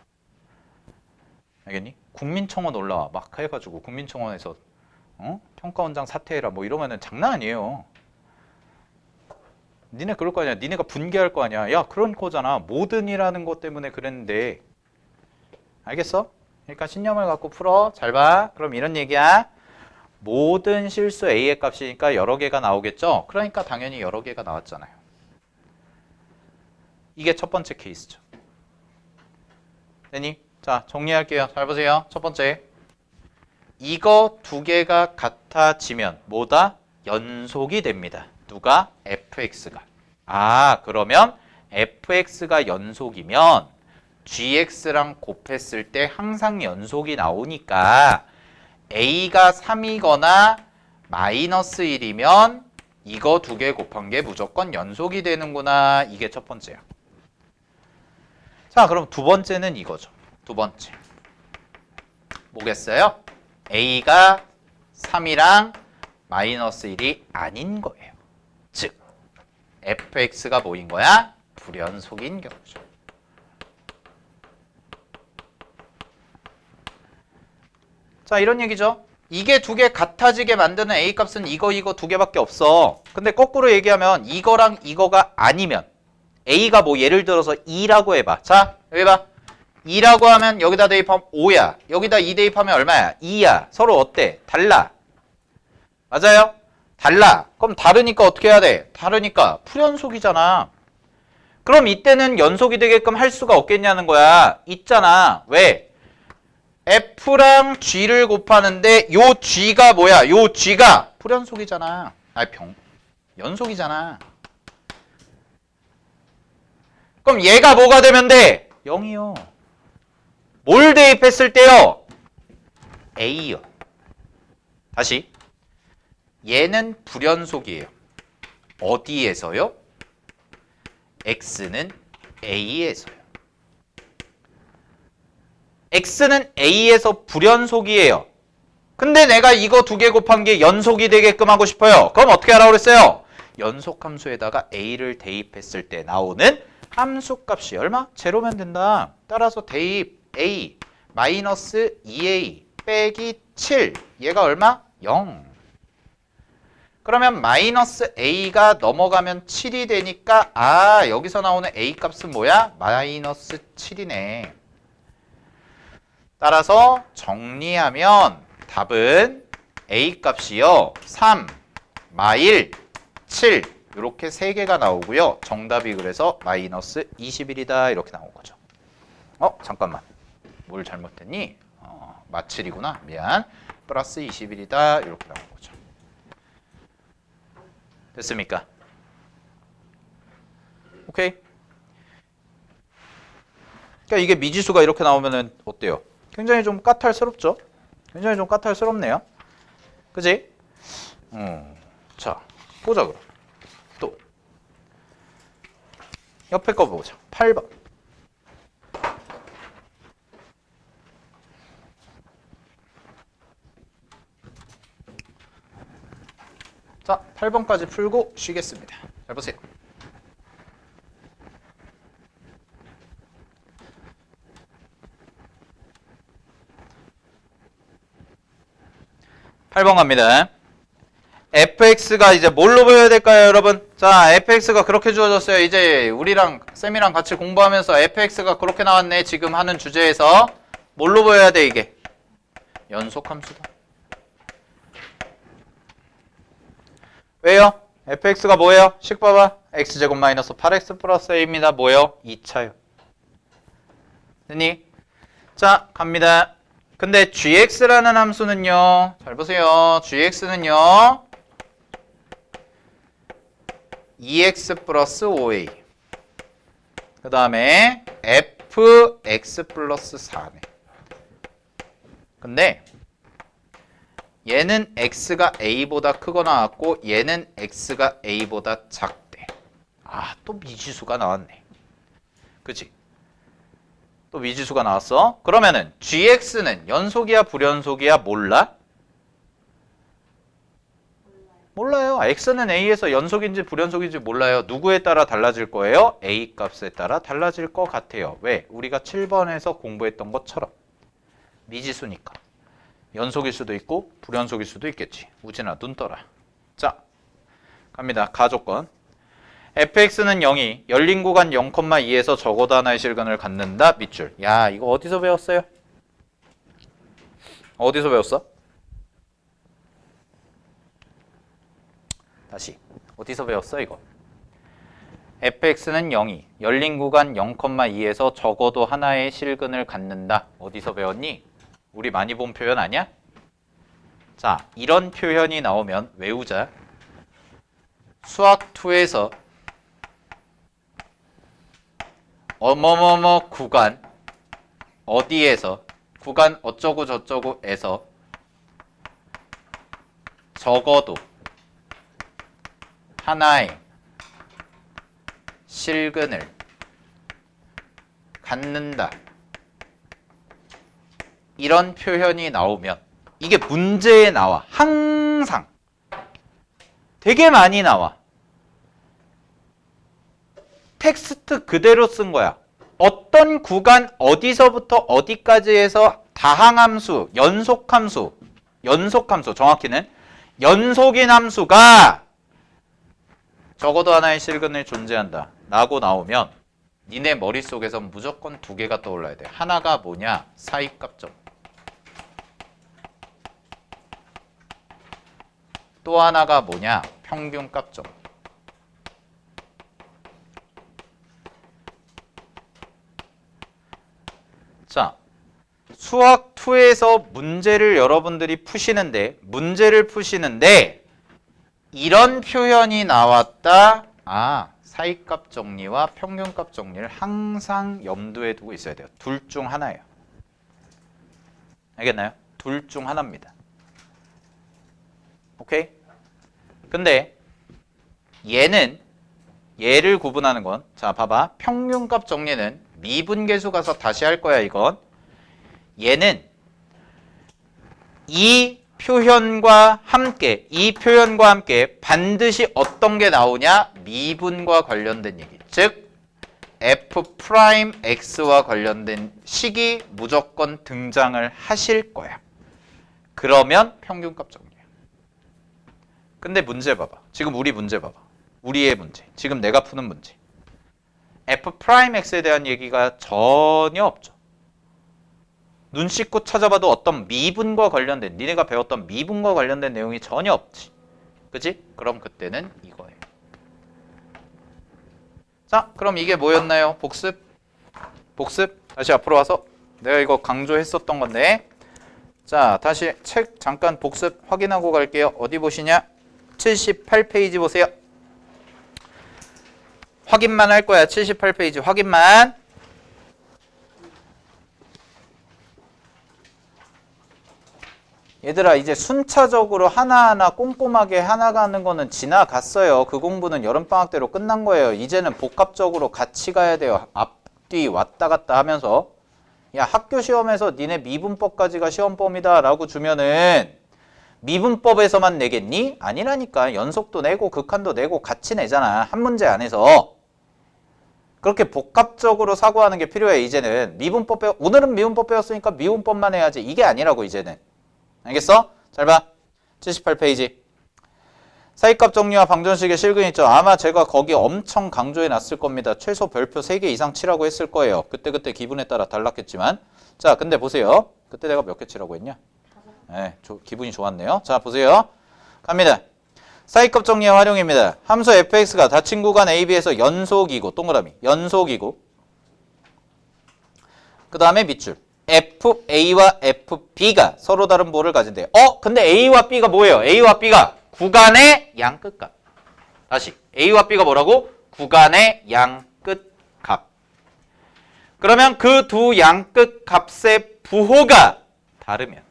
알겠니? 국민청원 올라와 막 해가지고 국민청원에서 평가원장 사퇴해라 뭐 이러면은 장난 아니에요. 니네 그럴 거 아니야. 니네가 분개할 거 아니야. 야, 그런 거잖아. 모든이라는 것 때문에 그랬는데. 알겠어? 그러니까 신념을 갖고 풀어. 잘 봐. 그럼 이런 얘기야. 모든 실수 A의 값이니까 여러 개가 나오겠죠? 그러니까 당연히 여러 개가 나왔잖아요. 이게 첫 번째 케이스죠. 되니? 자, 정리할게요. 잘 보세요. 첫 번째. 이거 두 개가 같아지면 뭐다? 연속이 됩니다. 누가? fx가. 아, 그러면 fx가 연속이면 gx랑 곱했을 때 항상 연속이 나오니까 a가 3이거나 마이너스 1이면 이거 두 개 곱한 게 무조건 연속이 되는구나. 이게 첫 번째야. 자, 그럼 두 번째는 이거죠. 두 번째. 뭐겠어요? a가 3이랑 마이너스 1이 아닌 거예요. 즉, fx가 뭐인 거야? 불연속인 경우죠. 자, 이런 얘기죠. 이게 두 개 같아지게 만드는 a 값은 이거 두 개밖에 없어. 근데 거꾸로 얘기하면 이거랑 이거가 아니면 a가 뭐 예를 들어서 2라고 해봐. 자, 여기 봐. 2라고 하면 여기다 대입하면 5야. 여기다 2 대입하면 얼마야? 2야. 서로 어때? 달라. 맞아요? 달라. 그럼 다르니까 어떻게 해야 돼? 다르니까 풀연속이잖아. 그럼 이때는 연속이 되게끔 할 수가 없겠냐는 거야. 있잖아. 왜? F랑 G를 곱하는데 요 G가 뭐야? 요 G가 풀연속이잖아. 연속이잖아. 그럼 얘가 뭐가 되면 돼? 0이요. 뭘 대입했을 때요? A요. 다시. 얘는 불연속이에요. 어디에서요? X는 A에서요. X는 A에서 불연속이에요. 근데 내가 이거 두 개 곱한 게 연속이 되게끔 하고 싶어요. 그럼 어떻게 하라고 그랬어요? 연속함수에다가 A를 대입했을 때 나오는 함수값이 얼마? 제로면 된다. 따라서 대입 A 마이너스 2A 빼기 7. 얘가 얼마? 0. 그러면 마이너스 A가 넘어가면 7이 되니까 아, 여기서 나오는 A 값은 뭐야? 마이너스 7이네. 따라서 정리하면 답은 A 값이요. 3, 마일, 7 이렇게 세 개가 나오고요. 정답이 그래서 마이너스 21이다 이렇게 나온 거죠. 잠깐만. 뭘 잘못했니? 마7이구나. 미안. 플러스 21이다 이렇게 나온 거죠. 됐습니까? 오케이. 그러니까 이게 미지수가 이렇게 나오면은 어때요? 굉장히 좀 까탈스럽죠? 굉장히 좀 까탈스럽네요. 그지? 자, 보자 그럼. 또 옆에 거 보자. 8번. 자, 8번까지 풀고 쉬겠습니다. 잘 보세요. 8번 갑니다. fx가 이제 뭘로 보여야 될까요, 여러분? 자, fx가 그렇게 주어졌어요. 이제 우리랑 쌤이랑 같이 공부하면서 fx가 그렇게 나왔네. 지금 하는 주제에서 뭘로 보여야 돼, 이게? 연속함수다. 왜요? fx가 뭐예요? 식 봐봐. x제곱 마이너스 8x 플러스 a입니다. 뭐예요? 2차요. 됐니? 자, 갑니다. 근데 gx라는 함수는요. 잘 보세요. gx는요. 2x 플러스 5a. 그 다음에 fx 플러스 4네. 근데 얘는 x가 a보다 크거나 같고 얘는 x가 a보다 작대. 아, 또 미지수가 나왔네. 그치? 또 미지수가 나왔어. 그러면은 gx는 연속이야 불연속이야 몰라? 몰라요. x는 a에서 연속인지 불연속인지 몰라요. 누구에 따라 달라질 거예요? a 값에 따라 달라질 것 같아요. 왜? 우리가 7번에서 공부했던 것처럼 미지수니까. 연속일 수도 있고 불연속일 수도 있겠지. 우진아 눈 떠라. 자, 갑니다. 가조건. fx는 0이 열린 구간 0,2에서 적어도 하나의 실근을 갖는다. 밑줄. 야, 이거 어디서 배웠어요? 어디서 배웠어? 다시. 어디서 배웠어 이거? fx는 0이 열린 구간 0,2에서 적어도 하나의 실근을 갖는다. 어디서 배웠니? 우리 많이 본 표현 아니야? 자, 이런 표현이 나오면 외우자. 수학2에서 어머머머 구간 어디에서 구간 어쩌고 저쩌고에서 적어도 하나의 실근을 갖는다. 이런 표현이 나오면 이게 문제에 나와. 항상. 되게 많이 나와. 텍스트 그대로 쓴 거야. 어떤 구간 어디서부터 어디까지 해서 다항함수, 연속함수 정확히는 연속인 함수가 적어도 하나의 실근을 존재한다 라고 나오면 니네 머릿속에선 무조건 두 개가 떠올라야 돼. 하나가 뭐냐? 사이값점. 또 하나가 뭐냐? 평균값점. 자, 수학2에서 문제를 여러분들이 푸시는데 이런 표현이 나왔다. 아, 사이값 정리와 평균값 정리를 항상 염두에 두고 있어야 돼요. 둘 중 하나예요. 알겠나요? 둘 중 하나입니다. 오케이? 근데 얘를 구분하는 건, 자 봐봐. 평균값 정리는 미분계수 가서 다시 할 거야 이건. 얘는 이 표현과 함께 반드시 어떤 게 나오냐? 미분과 관련된 얘기. 즉 f'x와 관련된 식이 무조건 등장을 하실 거야. 그러면 평균값 정리야. 근데 문제 봐봐. 지금 우리 문제 봐봐. 우리의 문제. 지금 내가 푸는 문제. f'x에 대한 얘기가 전혀 없죠. 눈 씻고 찾아봐도 어떤 미분과 관련된, 니네가 배웠던 미분과 관련된 내용이 전혀 없지. 그치? 그럼 그때는 이거예요. 자, 그럼 이게 뭐였나요? 복습. 다시 앞으로 와서 내가 이거 강조했었던 건데, 자, 다시 책 잠깐 복습 확인하고 갈게요. 어디 보시냐? 78페이지 보세요. 확인만 할 거야. 78페이지 확인만. 얘들아, 이제 순차적으로 하나하나 꼼꼼하게 해나가는 거는 지나갔어요. 그 공부는 여름방학 때로 끝난 거예요. 이제는 복합적으로 같이 가야 돼요. 앞뒤 왔다 갔다 하면서. 야, 학교 시험에서 니네 미분법까지가 시험범위다 라고 주면은 미분법에서만 내겠니? 아니라니까. 연속도 내고 극한도 내고 같이 내잖아. 한 문제 안에서. 그렇게 복합적으로 사고하는 게 필요해. 이제는 오늘은 미분법 배웠으니까 미분법만 해야지. 이게 아니라고 이제는. 알겠어? 잘 봐. 78페이지. 사이값 정리와 방정식의 실근 있죠. 아마 제가 거기 엄청 강조해 놨을 겁니다. 최소 별표 3개 이상 치라고 했을 거예요. 그때 기분에 따라 달랐겠지만. 자, 근데 보세요. 그때 내가 몇 개 치라고 했냐? 네, 기분이 좋았네요. 자, 보세요. 갑니다. 사이값 정리의 활용입니다. 함수 fx가 닫힌 구간 AB에서 연속이고, 동그라미, 연속이고, 그 다음에 밑줄. FA와 FB가 서로 다른 부호를 가진대요. 근데 A와 B가 뭐예요? A와 B가 구간의 양끝값. 다시. A와 B가 뭐라고? 구간의 양끝값. 그러면 그 두 양끝값의 부호가 다르면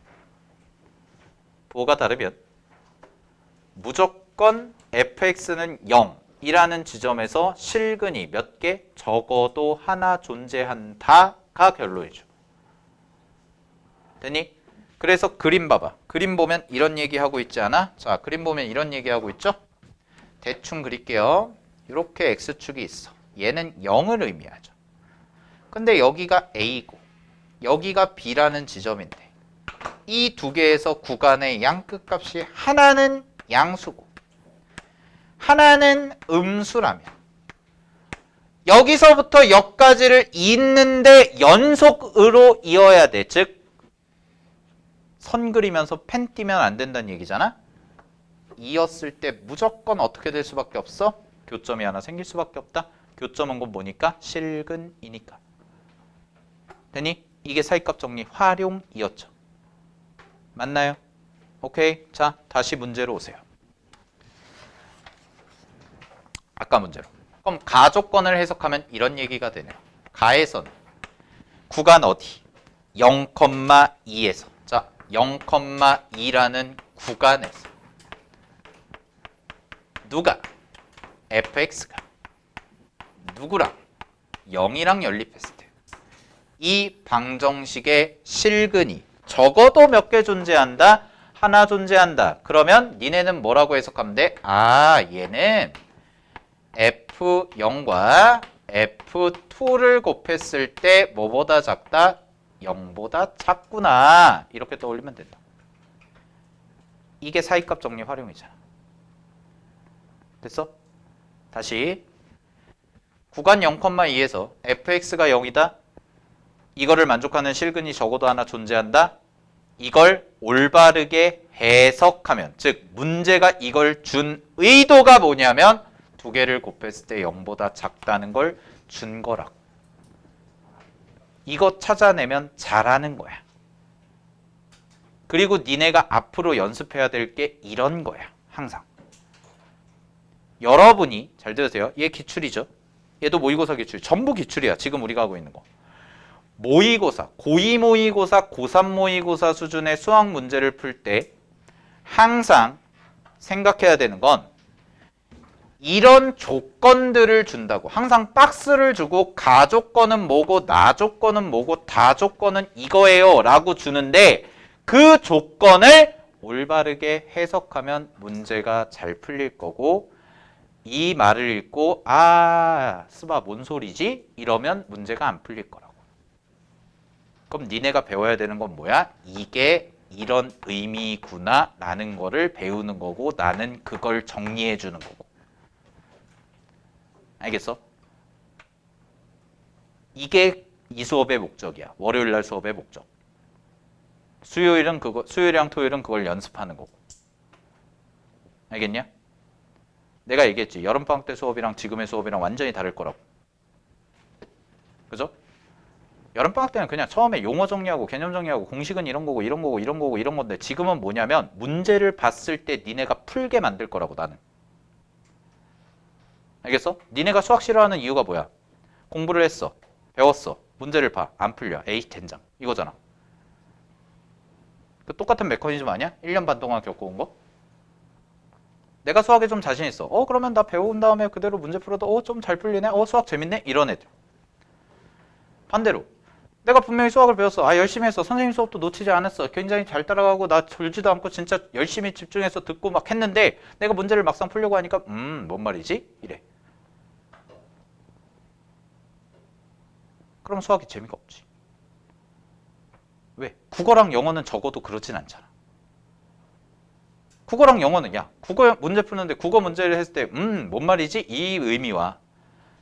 무조건 fx는 0이라는 지점에서 실근이 몇 개? 적어도 하나 존재한다가 결론이죠. 됐니? 그래서 그림 봐봐. 그림 보면 이런 얘기하고 있지 않아? 자, 그림 보면 이런 얘기하고 있죠? 대충 그릴게요. 이렇게 X축이 있어. 얘는 0을 의미하죠. 근데 여기가 A고 여기가 B라는 지점인데 이 두 개에서 구간의 양끝값이 하나는 양수고 하나는 음수라면 여기서부터 여기까지를 잇는데 연속으로 이어야 돼. 즉 선 그리면서 펜 띄면 안 된다는 얘기잖아. 이었을 때 무조건 어떻게 될 수밖에 없어? 교점이 하나 생길 수밖에 없다. 교점은 곧 뭐니까? 실근이니까. 되니? 이게 사이값 정리 활용이었죠. 맞나요? 오케이. 자, 다시 문제로 오세요. 아까 문제로. 그럼 가조건을 해석하면 이런 얘기가 되네요. 가에서는 구간 어디? 0,2에서. 자, 0,2라는 구간에서 누가? fx가 누구랑? 0이랑 연립했을 때 이 방정식의 실근이 적어도 몇 개 존재한다? 하나 존재한다. 그러면 니네는 뭐라고 해석하면 돼? 아, 얘는 F0과 F2를 곱했을 때 뭐보다 작다? 0보다 작구나. 이렇게 떠올리면 된다. 이게 사이값 정리 활용이잖아. 됐어? 다시 구간 0,2에서 fx가 0이다. 이거를 만족하는 실근이 적어도 하나 존재한다. 이걸 올바르게 해석하면 즉 문제가 이걸 준 의도가 뭐냐면 두 개를 곱했을 때 0보다 작다는 걸 준 거라고. 이거 찾아내면 잘하는 거야. 그리고 니네가 앞으로 연습해야 될 게 이런 거야. 항상. 여러분이 잘 들으세요. 얘 기출이죠. 얘도 모의고사 기출. 전부 기출이야. 지금 우리가 하고 있는 거. 모의고사, 고2 모의고사, 고3 모의고사 수준의 수학 문제를 풀 때 항상 생각해야 되는 건 이런 조건들을 준다고. 항상 박스를 주고 가조건은 뭐고 나조건은 뭐고 다조건은 이거예요 라고 주는데 그 조건을 올바르게 해석하면 문제가 잘 풀릴 거고 이 말을 읽고 아 스바 뭔 소리지? 이러면 문제가 안 풀릴 거라고. 그럼 니네가 배워야 되는 건 뭐야? 이게 이런 의미구나 라는 거를 배우는 거고 나는 그걸 정리해 주는 거고. 알겠어? 이게 이 수업의 목적이야. 월요일 날 수업의 목적. 수요일은 그거, 수요일이랑 토요일은 그걸 연습하는 거고. 알겠냐? 내가 얘기했지. 여름방학 때 수업이랑 지금의 수업이랑 완전히 다를 거라고. 그죠? 여름방학 때는 그냥 처음에 용어 정리하고 개념 정리하고 공식은 이런 거고 이런 거고 이런 거고 이런 건데 지금은 뭐냐면 문제를 봤을 때 니네가 풀게 만들 거라고 나는. 알겠어? 니네가 수학 싫어하는 이유가 뭐야? 공부를 했어. 배웠어. 문제를 봐. 안 풀려. 에이 젠장. 이거잖아. 그 똑같은 메커니즘 아니야? 1년 반 동안 겪어온 거? 내가 수학에 좀 자신 있어. 그러면 나 배운 다음에 그대로 문제 풀어도 좀 잘 풀리네? 수학 재밌네? 이런 애들. 반대로 내가 분명히 수학을 배웠어. 열심히 했어. 선생님 수업도 놓치지 않았어. 굉장히 잘 따라가고 나 졸지도 않고 진짜 열심히 집중해서 듣고 막 했는데 내가 문제를 막상 풀려고 하니까 뭔 말이지? 이래. 그럼 수학이 재미가 없지. 왜? 국어랑 영어는 적어도 그렇진 않잖아. 국어랑 영어는 국어 문제 푸는데 국어 문제를 했을 때 뭔 말이지? 이 의미와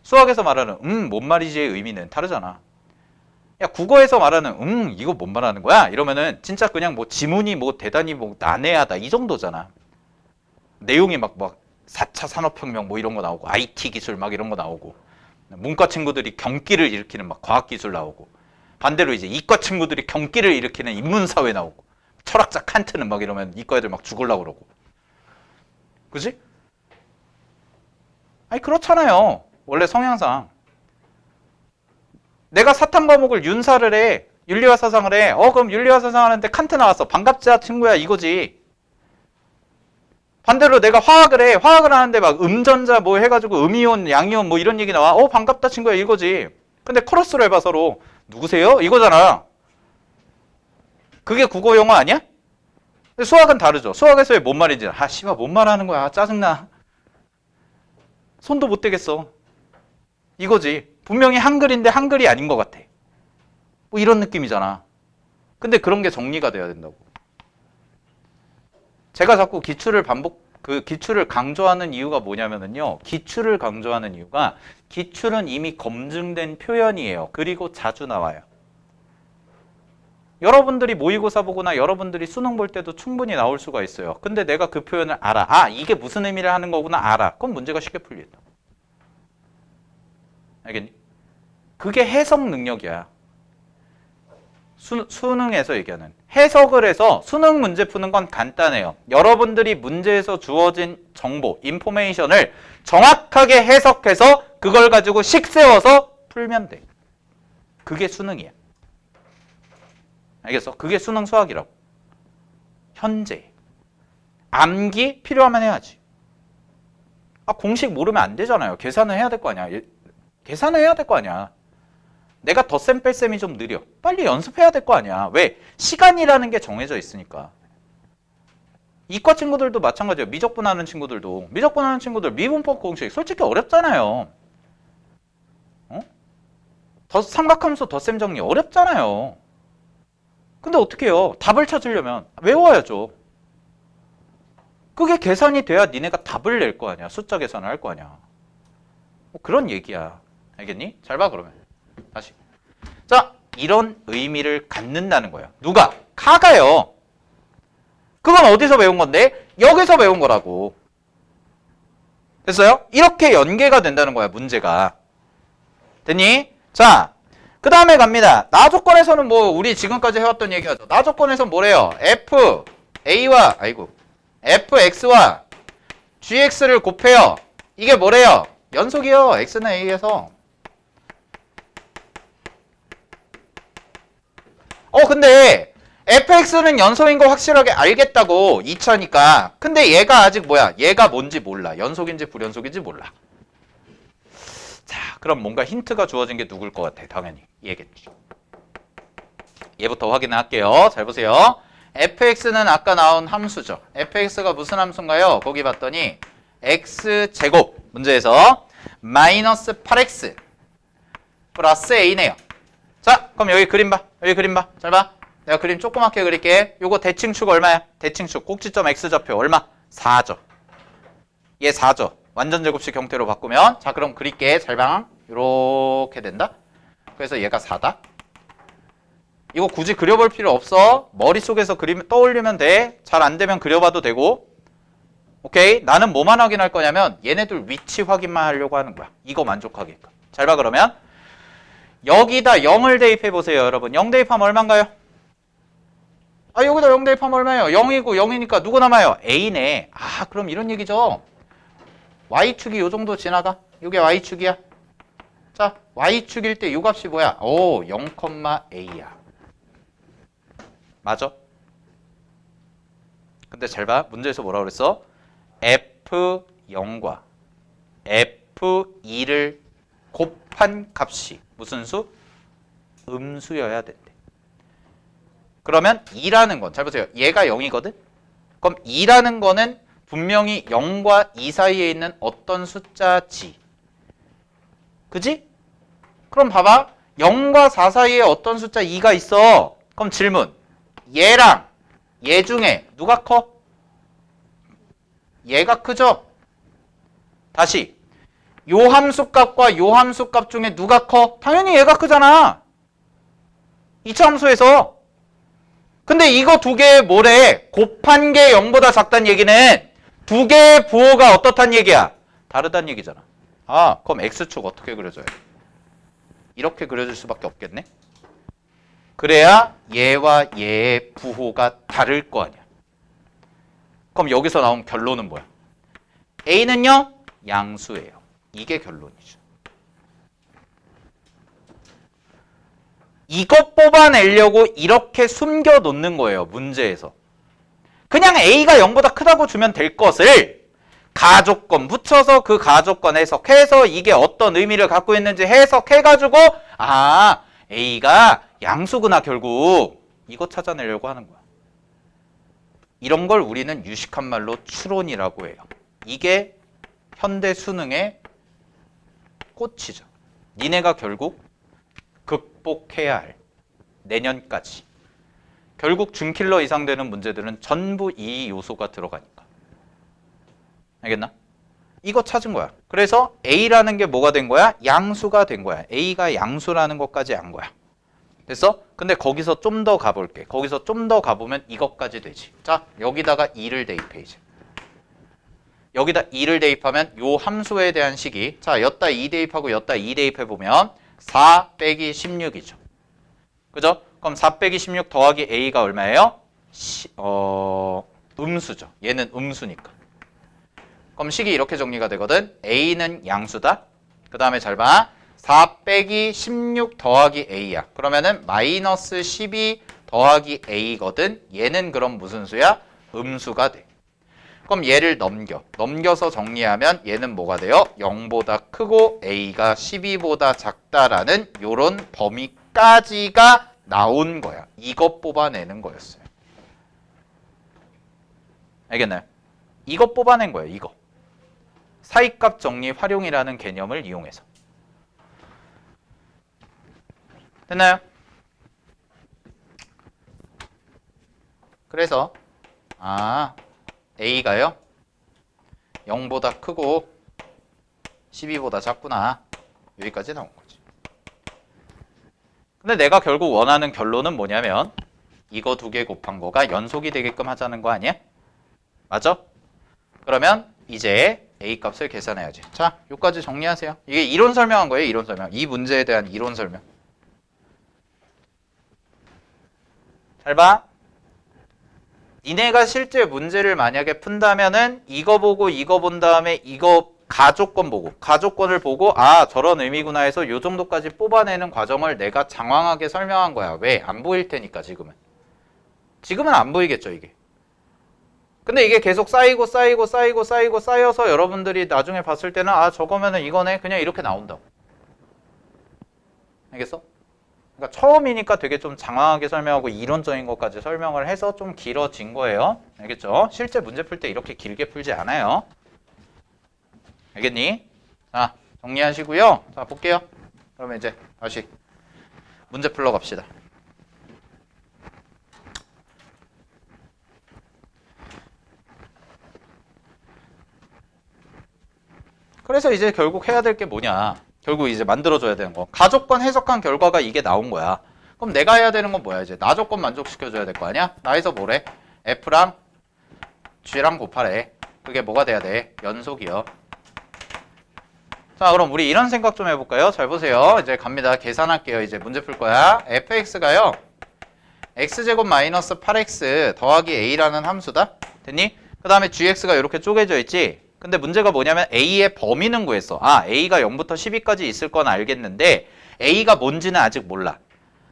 수학에서 말하는 뭔 말이지의 의미는 다르잖아. 국어에서 말하는 이거 뭔 말하는 거야? 이러면은 진짜 그냥 뭐 지문이 뭐 대단히 뭐 난해하다 이 정도잖아. 내용이 막 4차 산업혁명 뭐 이런 거 나오고 IT 기술 막 이런 거 나오고 문과 친구들이 경기를 일으키는 막 과학기술 나오고 반대로 이제 이과 친구들이 경기를 일으키는 인문사회 나오고 철학자 칸트는 막 이러면 이과 애들 막 죽으려고 그러고. 그지? 그렇잖아요. 원래 성향상. 내가 사탐 과목을 윤사를 해. 윤리와 사상을 해. 그럼 윤리와 사상 하는데 칸트 나왔어. 반갑자 친구야 이거지. 반대로 내가 화학을 해. 화학을 하는데 막 음전자 뭐 해가지고 음이온, 양이온 뭐 이런 얘기 나와. 반갑다 친구야 이거지. 근데 커러스로 해봐 서로. 누구세요? 이거잖아. 그게 국어 영어 아니야? 근데 수학은 다르죠. 수학에서의 뭔 말인지 씨발 뭔 말하는 거야. 짜증나. 손도 못 대겠어. 이거지. 분명히 한글인데 한글이 아닌 것 같아. 뭐 이런 느낌이잖아. 근데 그런 게 정리가 돼야 된다고. 제가 자꾸 기출을 강조하는 이유가 뭐냐면요. 기출을 강조하는 이유가 기출은 이미 검증된 표현이에요. 그리고 자주 나와요. 여러분들이 모의고사 보거나 여러분들이 수능 볼 때도 충분히 나올 수가 있어요. 근데 내가 그 표현을 알아. 이게 무슨 의미를 하는 거구나 알아. 그럼 문제가 쉽게 풀린다. 알겠니? 그게 해석 능력이야. 수능에서 얘기하는. 해석을 해서 수능 문제 푸는 건 간단해요. 여러분들이 문제에서 주어진 정보, 인포메이션을 정확하게 해석해서 그걸 가지고 식 세워서 풀면 돼. 그게 수능이야. 알겠어? 그게 수능 수학이라고. 현재. 암기 필요하면 해야지. 공식 모르면 안 되잖아요. 계산을 해야 될 거 아니야. 계산을 해야 될 거 아니야. 내가 덧셈 뺄셈이 좀 느려. 빨리 연습해야 될 거 아니야. 왜? 시간이라는 게 정해져 있으니까. 이과 친구들도 마찬가지예요. 미적분하는 친구들도. 미적분하는 친구들 미분법 공식 솔직히 어렵잖아요. 삼각함수 덧셈 정리 어렵잖아요. 근데 어떻게 해요? 답을 찾으려면 외워야죠. 그게 계산이 돼야 니네가 답을 낼 거 아니야. 숫자 계산을 할 거 아니야. 뭐 그런 얘기야. 알겠니? 잘 봐 그러면. 다시. 자, 이런 의미를 갖는다는 거예요. 누가? 카가요. 그건 어디서 배운 건데? 여기서 배운 거라고. 됐어요? 이렇게 연계가 된다는 거야, 문제가. 됐니? 자, 그 다음에 갑니다. 나 조건에서는 뭐 우리 지금까지 해왔던 얘기하죠. 나 조건에서는 뭐래요? fx와 gx를 곱해요. 이게 뭐래요? 연속이요. x는 a에서. 근데 fx는 연속인 거 확실하게 알겠다고 2차니까. 근데 얘가 아직 뭐야? 얘가 뭔지 몰라. 연속인지 불연속인지 몰라. 자, 그럼 뭔가 힌트가 주어진 게 누굴 것 같아? 당연히 얘겠지. 얘부터 확인할게요. 잘 보세요. fx는 아까 나온 함수죠. fx가 무슨 함수인가요? 거기 봤더니 x제곱 문제에서 마이너스 8x 플러스 a네요. 자, 그럼 여기 그림 봐. 여기 그림 봐. 잘 봐. 내가 그림 조그맣게 그릴게. 요거 대칭축 얼마야? 대칭축 꼭지점 x좌표 얼마? 4죠. 얘 4죠. 완전 제곱식 형태로 바꾸면. 자, 그럼 그릴게. 잘 봐. 요렇게 된다. 그래서 얘가 4다. 이거 굳이 그려볼 필요 없어. 머릿속에서 떠올리면 돼. 잘 안 되면 그려봐도 되고. 오케이? 나는 뭐만 확인할 거냐면 얘네들 위치 확인만 하려고 하는 거야. 이거 만족하게끔. 잘 봐 그러면. 여기다 0을 대입해 보세요, 여러분. 0 대입하면 얼마인가요? 여기다 0 대입하면 얼마예요? 0이고 0이니까 누구 남아요? A네. 그럼 이런 얘기죠. Y축이 요 정도 지나가. 이게 Y축이야. 자, Y축일 때 요 값이 뭐야? 0,A야. 맞아? 근데 잘 봐. 문제에서 뭐라 그랬어? F0과 F2를 곱한 값이 무슨 수? 음수여야 된대. 그러면 2라는 건, 잘 보세요. 얘가 0이거든? 그럼 2라는 거는 분명히 0과 2 사이에 있는 어떤 숫자지. 그지? 그럼 봐봐. 0과 4 사이에 어떤 숫자 2가 있어. 그럼 질문. 얘랑 얘 중에 누가 커? 얘가 크죠? 다시. 요 함수값과 요 함수값 중에 누가 커? 당연히 얘가 크잖아. 2차 함수에서. 근데 이거 두 개 뭐래? 곱한 게 0보다 작다는 얘기는 두 개의 부호가 어떻단 얘기야? 다르다는 얘기잖아. 그럼 x축 어떻게 그려줘야 돼? 이렇게 그려줄 수밖에 없겠네? 그래야 얘와 얘의 부호가 다를 거 아니야. 그럼 여기서 나온 결론은 뭐야? A는요? 양수예요. 이게 결론이죠. 이거 뽑아내려고 이렇게 숨겨놓는 거예요. 문제에서. 그냥 A가 0보다 크다고 주면 될 것을 가조건 붙여서 그 가조건 해석해서 이게 어떤 의미를 갖고 있는지 해석해가지고 A가 양수구나 결국. 이거 찾아내려고 하는 거야. 이런 걸 우리는 유식한 말로 추론이라고 해요. 이게 현대 수능의 꽃이죠. 니네가 결국 극복해야 할 내년까지 결국 준킬러 이상 되는 문제들은 전부 이 요소가 들어가니까. 알겠나? 이거 찾은 거야. 그래서 A라는 게 뭐가 된 거야? 양수가 된 거야. A가 양수라는 것까지 안 거야. 됐어? 근데 거기서 좀 더 가볼게. 거기서 좀 더 가보면 이것까지 되지. 자, 여기다가 2를 대입해 이제. 여기다 2를 대입하면 요 함수에 대한 식이 자, 여따 2 대입하고 여따 2 대입해보면 4 빼기 16이죠. 그죠? 그럼 4 빼기 16 더하기 A가 얼마예요? 음수죠. 얘는 음수니까. 그럼 식이 이렇게 정리가 되거든. A는 양수다. 그 다음에 잘 봐. 4 빼기 16 더하기 A야. 그러면은 마이너스 12 더하기 A거든. 얘는 그럼 무슨 수야? 음수가 돼. 그럼 얘를 넘겨서 정리하면 얘는 뭐가 돼요? 0보다 크고 A가 12보다 작다라는 요런 범위까지가 나온 거야. 이것 뽑아내는 거였어요. 알겠나요? 이것 뽑아낸 거예요. 이거. 사이값 정리 활용이라는 개념을 이용해서. 됐나요? 그래서 A가요 0보다 크고 12보다 작구나. 여기까지 나온 거지. 근데 내가 결국 원하는 결론은 뭐냐면 이거 두 개 곱한 거가 연속이 되게끔 하자는 거 아니야? 맞아? 그러면 이제 A 값을 계산해야지. 자, 여기까지 정리하세요. 이게 이론 설명한 거예요. 이론 설명. 이 문제에 대한 이론 설명. 잘 봐. 니네가 실제 문제를 만약에 푼다면은 이거 보고 이거 본 다음에 이거 가조건 보고 가조건을 보고 저런 의미구나 해서 요 정도까지 뽑아내는 과정을 내가 장황하게 설명한 거야. 왜? 안 보일 테니까 지금은. 지금은 안 보이겠죠 이게. 근데 이게 계속 쌓여서 여러분들이 나중에 봤을 때는 저거면은 이거네 그냥 이렇게 나온다고. 알겠어? 그러니까 처음이니까 되게 좀 장황하게 설명하고 이론적인 것까지 설명을 해서 좀 길어진 거예요. 알겠죠? 실제 문제 풀 때 이렇게 길게 풀지 않아요. 알겠니? 자, 정리하시고요. 자, 볼게요. 그러면 이제 다시 문제 풀러 갑시다. 그래서 이제 결국 해야 될 게 뭐냐. 결국 이제 만들어줘야 되는 거. 가조건 해석한 결과가 이게 나온 거야. 그럼 내가 해야 되는 건 뭐야? 이제 나 조건 만족시켜줘야 될 거 아니야? 나에서 뭐래? F랑 G랑 곱하래. 그게 뭐가 돼야 돼? 연속이요. 자, 그럼 우리 이런 생각 좀 해볼까요? 잘 보세요. 이제 갑니다. 계산할게요. 이제 문제 풀 거야. fx가요. x제곱 마이너스 8x 더하기 a라는 함수다. 됐니? 그 다음에 gx가 이렇게 쪼개져 있지? 근데 문제가 뭐냐면 a의 범위는 구했어. a가 0부터 12까지 있을 건 알겠는데 a가 뭔지는 아직 몰라.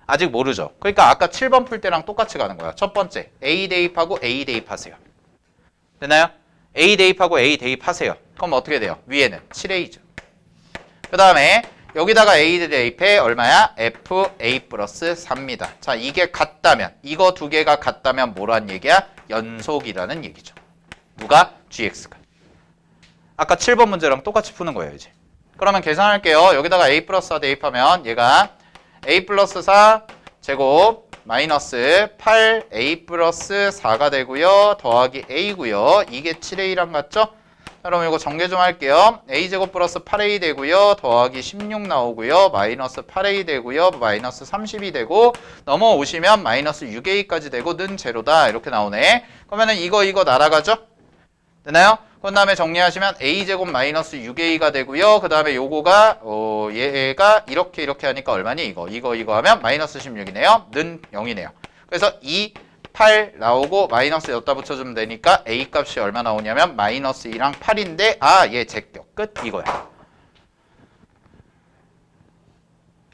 아직 모르죠. 그러니까 아까 7번 풀 때랑 똑같이 가는 거야. 첫 번째, a 대입하고 a 대입하세요. 됐나요? a 대입하고 a 대입하세요. 그럼 어떻게 돼요? 위에는 7a죠. 그 다음에 여기다가 a 대입해 얼마야? fa 플러스 4입니다. 자, 이게 같다면, 이거 두 개가 같다면 뭐란 얘기야? 연속이라는 얘기죠. 누가? gx가. 아까 7번 문제랑 똑같이 푸는 거예요, 이제. 그러면 계산할게요. 여기다가 a 플러스 4 대입하면 얘가 a 플러스 4 제곱 마이너스 8a 플러스 4가 되고요. 더하기 a고요. 이게 7a랑 같죠? 자, 그럼 이거 정리 좀 할게요. a제곱 플러스 8a 되고요. 더하기 16 나오고요. 마이너스 8a 되고요. 마이너스 30이 되고 넘어오시면 마이너스 6a까지 되고 는 제로다. 이렇게 나오네. 그러면은 이거 날아가죠? 되나요? 그 다음에 정리하시면 a제곱 마이너스 6a가 되고요. 그 다음에 요거가 얘가 이렇게 하니까 얼마니? 이거 하면 마이너스 16이네요. 는 0이네요. 그래서 2, 8 나오고 마이너스 여기다 붙여주면 되니까 a 값이 얼마 나오냐면 마이너스 2랑 8인데 얘 제껴. 끝. 이거야.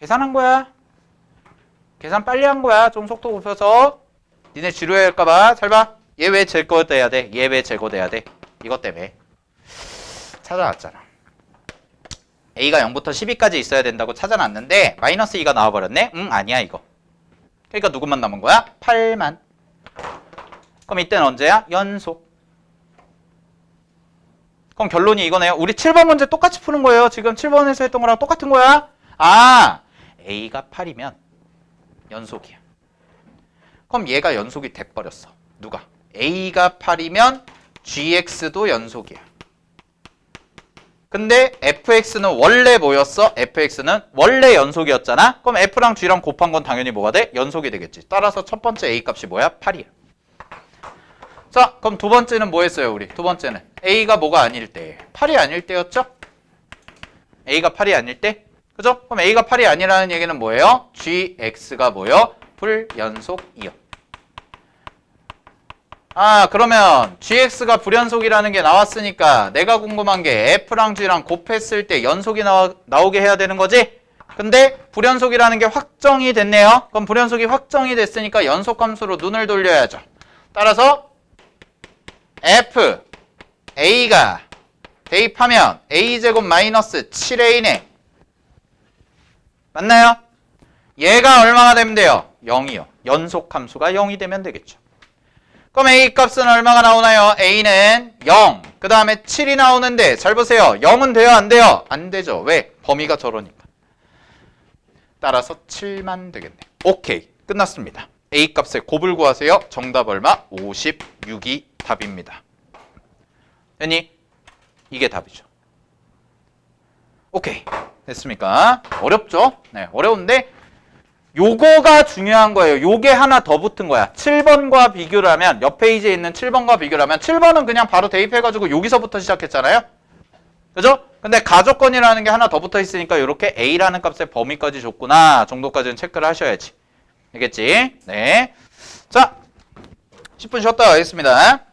계산한 거야. 계산 빨리 한 거야. 좀 속도 높여서. 니네 지루해할까봐. 잘 봐. 얘 왜 제거돼야 돼? 얘 왜 제거돼야 돼? 이것 때문에 찾아놨잖아. a가 0부터 12까지 있어야 된다고 찾아놨는데 마이너스 2가 나와버렸네? 아니야 이거. 그러니까 누구만 남은 거야? 8만. 그럼 이때는 언제야? 연속. 그럼 결론이 이거네요. 우리 7번 문제 똑같이 푸는 거예요. 지금 7번에서 했던 거랑 똑같은 거야. 아, A가 8이면 연속이야. 그럼 얘가 연속이 돼버렸어. 누가? A가 8이면 GX도 연속이야. 근데 fx는 원래 뭐였어? fx는 원래 연속이었잖아? 그럼 f랑 g랑 곱한 건 당연히 뭐가 돼? 연속이 되겠지. 따라서 첫 번째 a 값이 뭐야? 8이야. 자, 그럼 두 번째는 뭐 했어요, 우리? 두 번째는 a가 뭐가 아닐 때. 8이 아닐 때였죠? a가 8이 아닐 때? 그죠? 그럼 a가 8이 아니라는 얘기는 뭐예요? gx가 뭐요? 불연속이요. 아, 그러면 gx가 불연속이라는 게 나왔으니까 내가 궁금한 게 f랑 g랑 곱했을 때 연속이 나오게 해야 되는 거지? 근데 불연속이라는 게 확정이 됐네요. 그럼 불연속이 확정이 됐으니까 연속함수로 눈을 돌려야죠. 따라서 f, a가 대입하면 a제곱 마이너스 7a네. 맞나요? 얘가 얼마나 되면 돼요? 0이요. 연속함수가 0이 되면 되겠죠. 그럼 a 값은 얼마가 나오나요? a는 0. 그 다음에 7이 나오는데 잘 보세요. 0은 돼요? 안 돼요? 안 되죠. 왜? 범위가 저러니까. 따라서 7만 되겠네. 오케이. 끝났습니다. a 값의 곱을 구하세요. 정답 얼마? 56이 답입니다. 됐니? 이게 답이죠. 오케이. 됐습니까? 어렵죠? 네, 어려운데 요거가 중요한 거예요. 요게 하나 더 붙은 거야. 7번과 비교를 하면, 옆 페이지에 있는 7번과 비교를 하면 7번은 그냥 바로 대입해가지고 여기서부터 시작했잖아요. 그죠? 근데 가조건이라는 게 하나 더 붙어 있으니까 이렇게 A라는 값의 범위까지 줬구나 정도까지는 체크를 하셔야지. 알겠지? 네. 자, 10분 쉬었다 가겠습니다.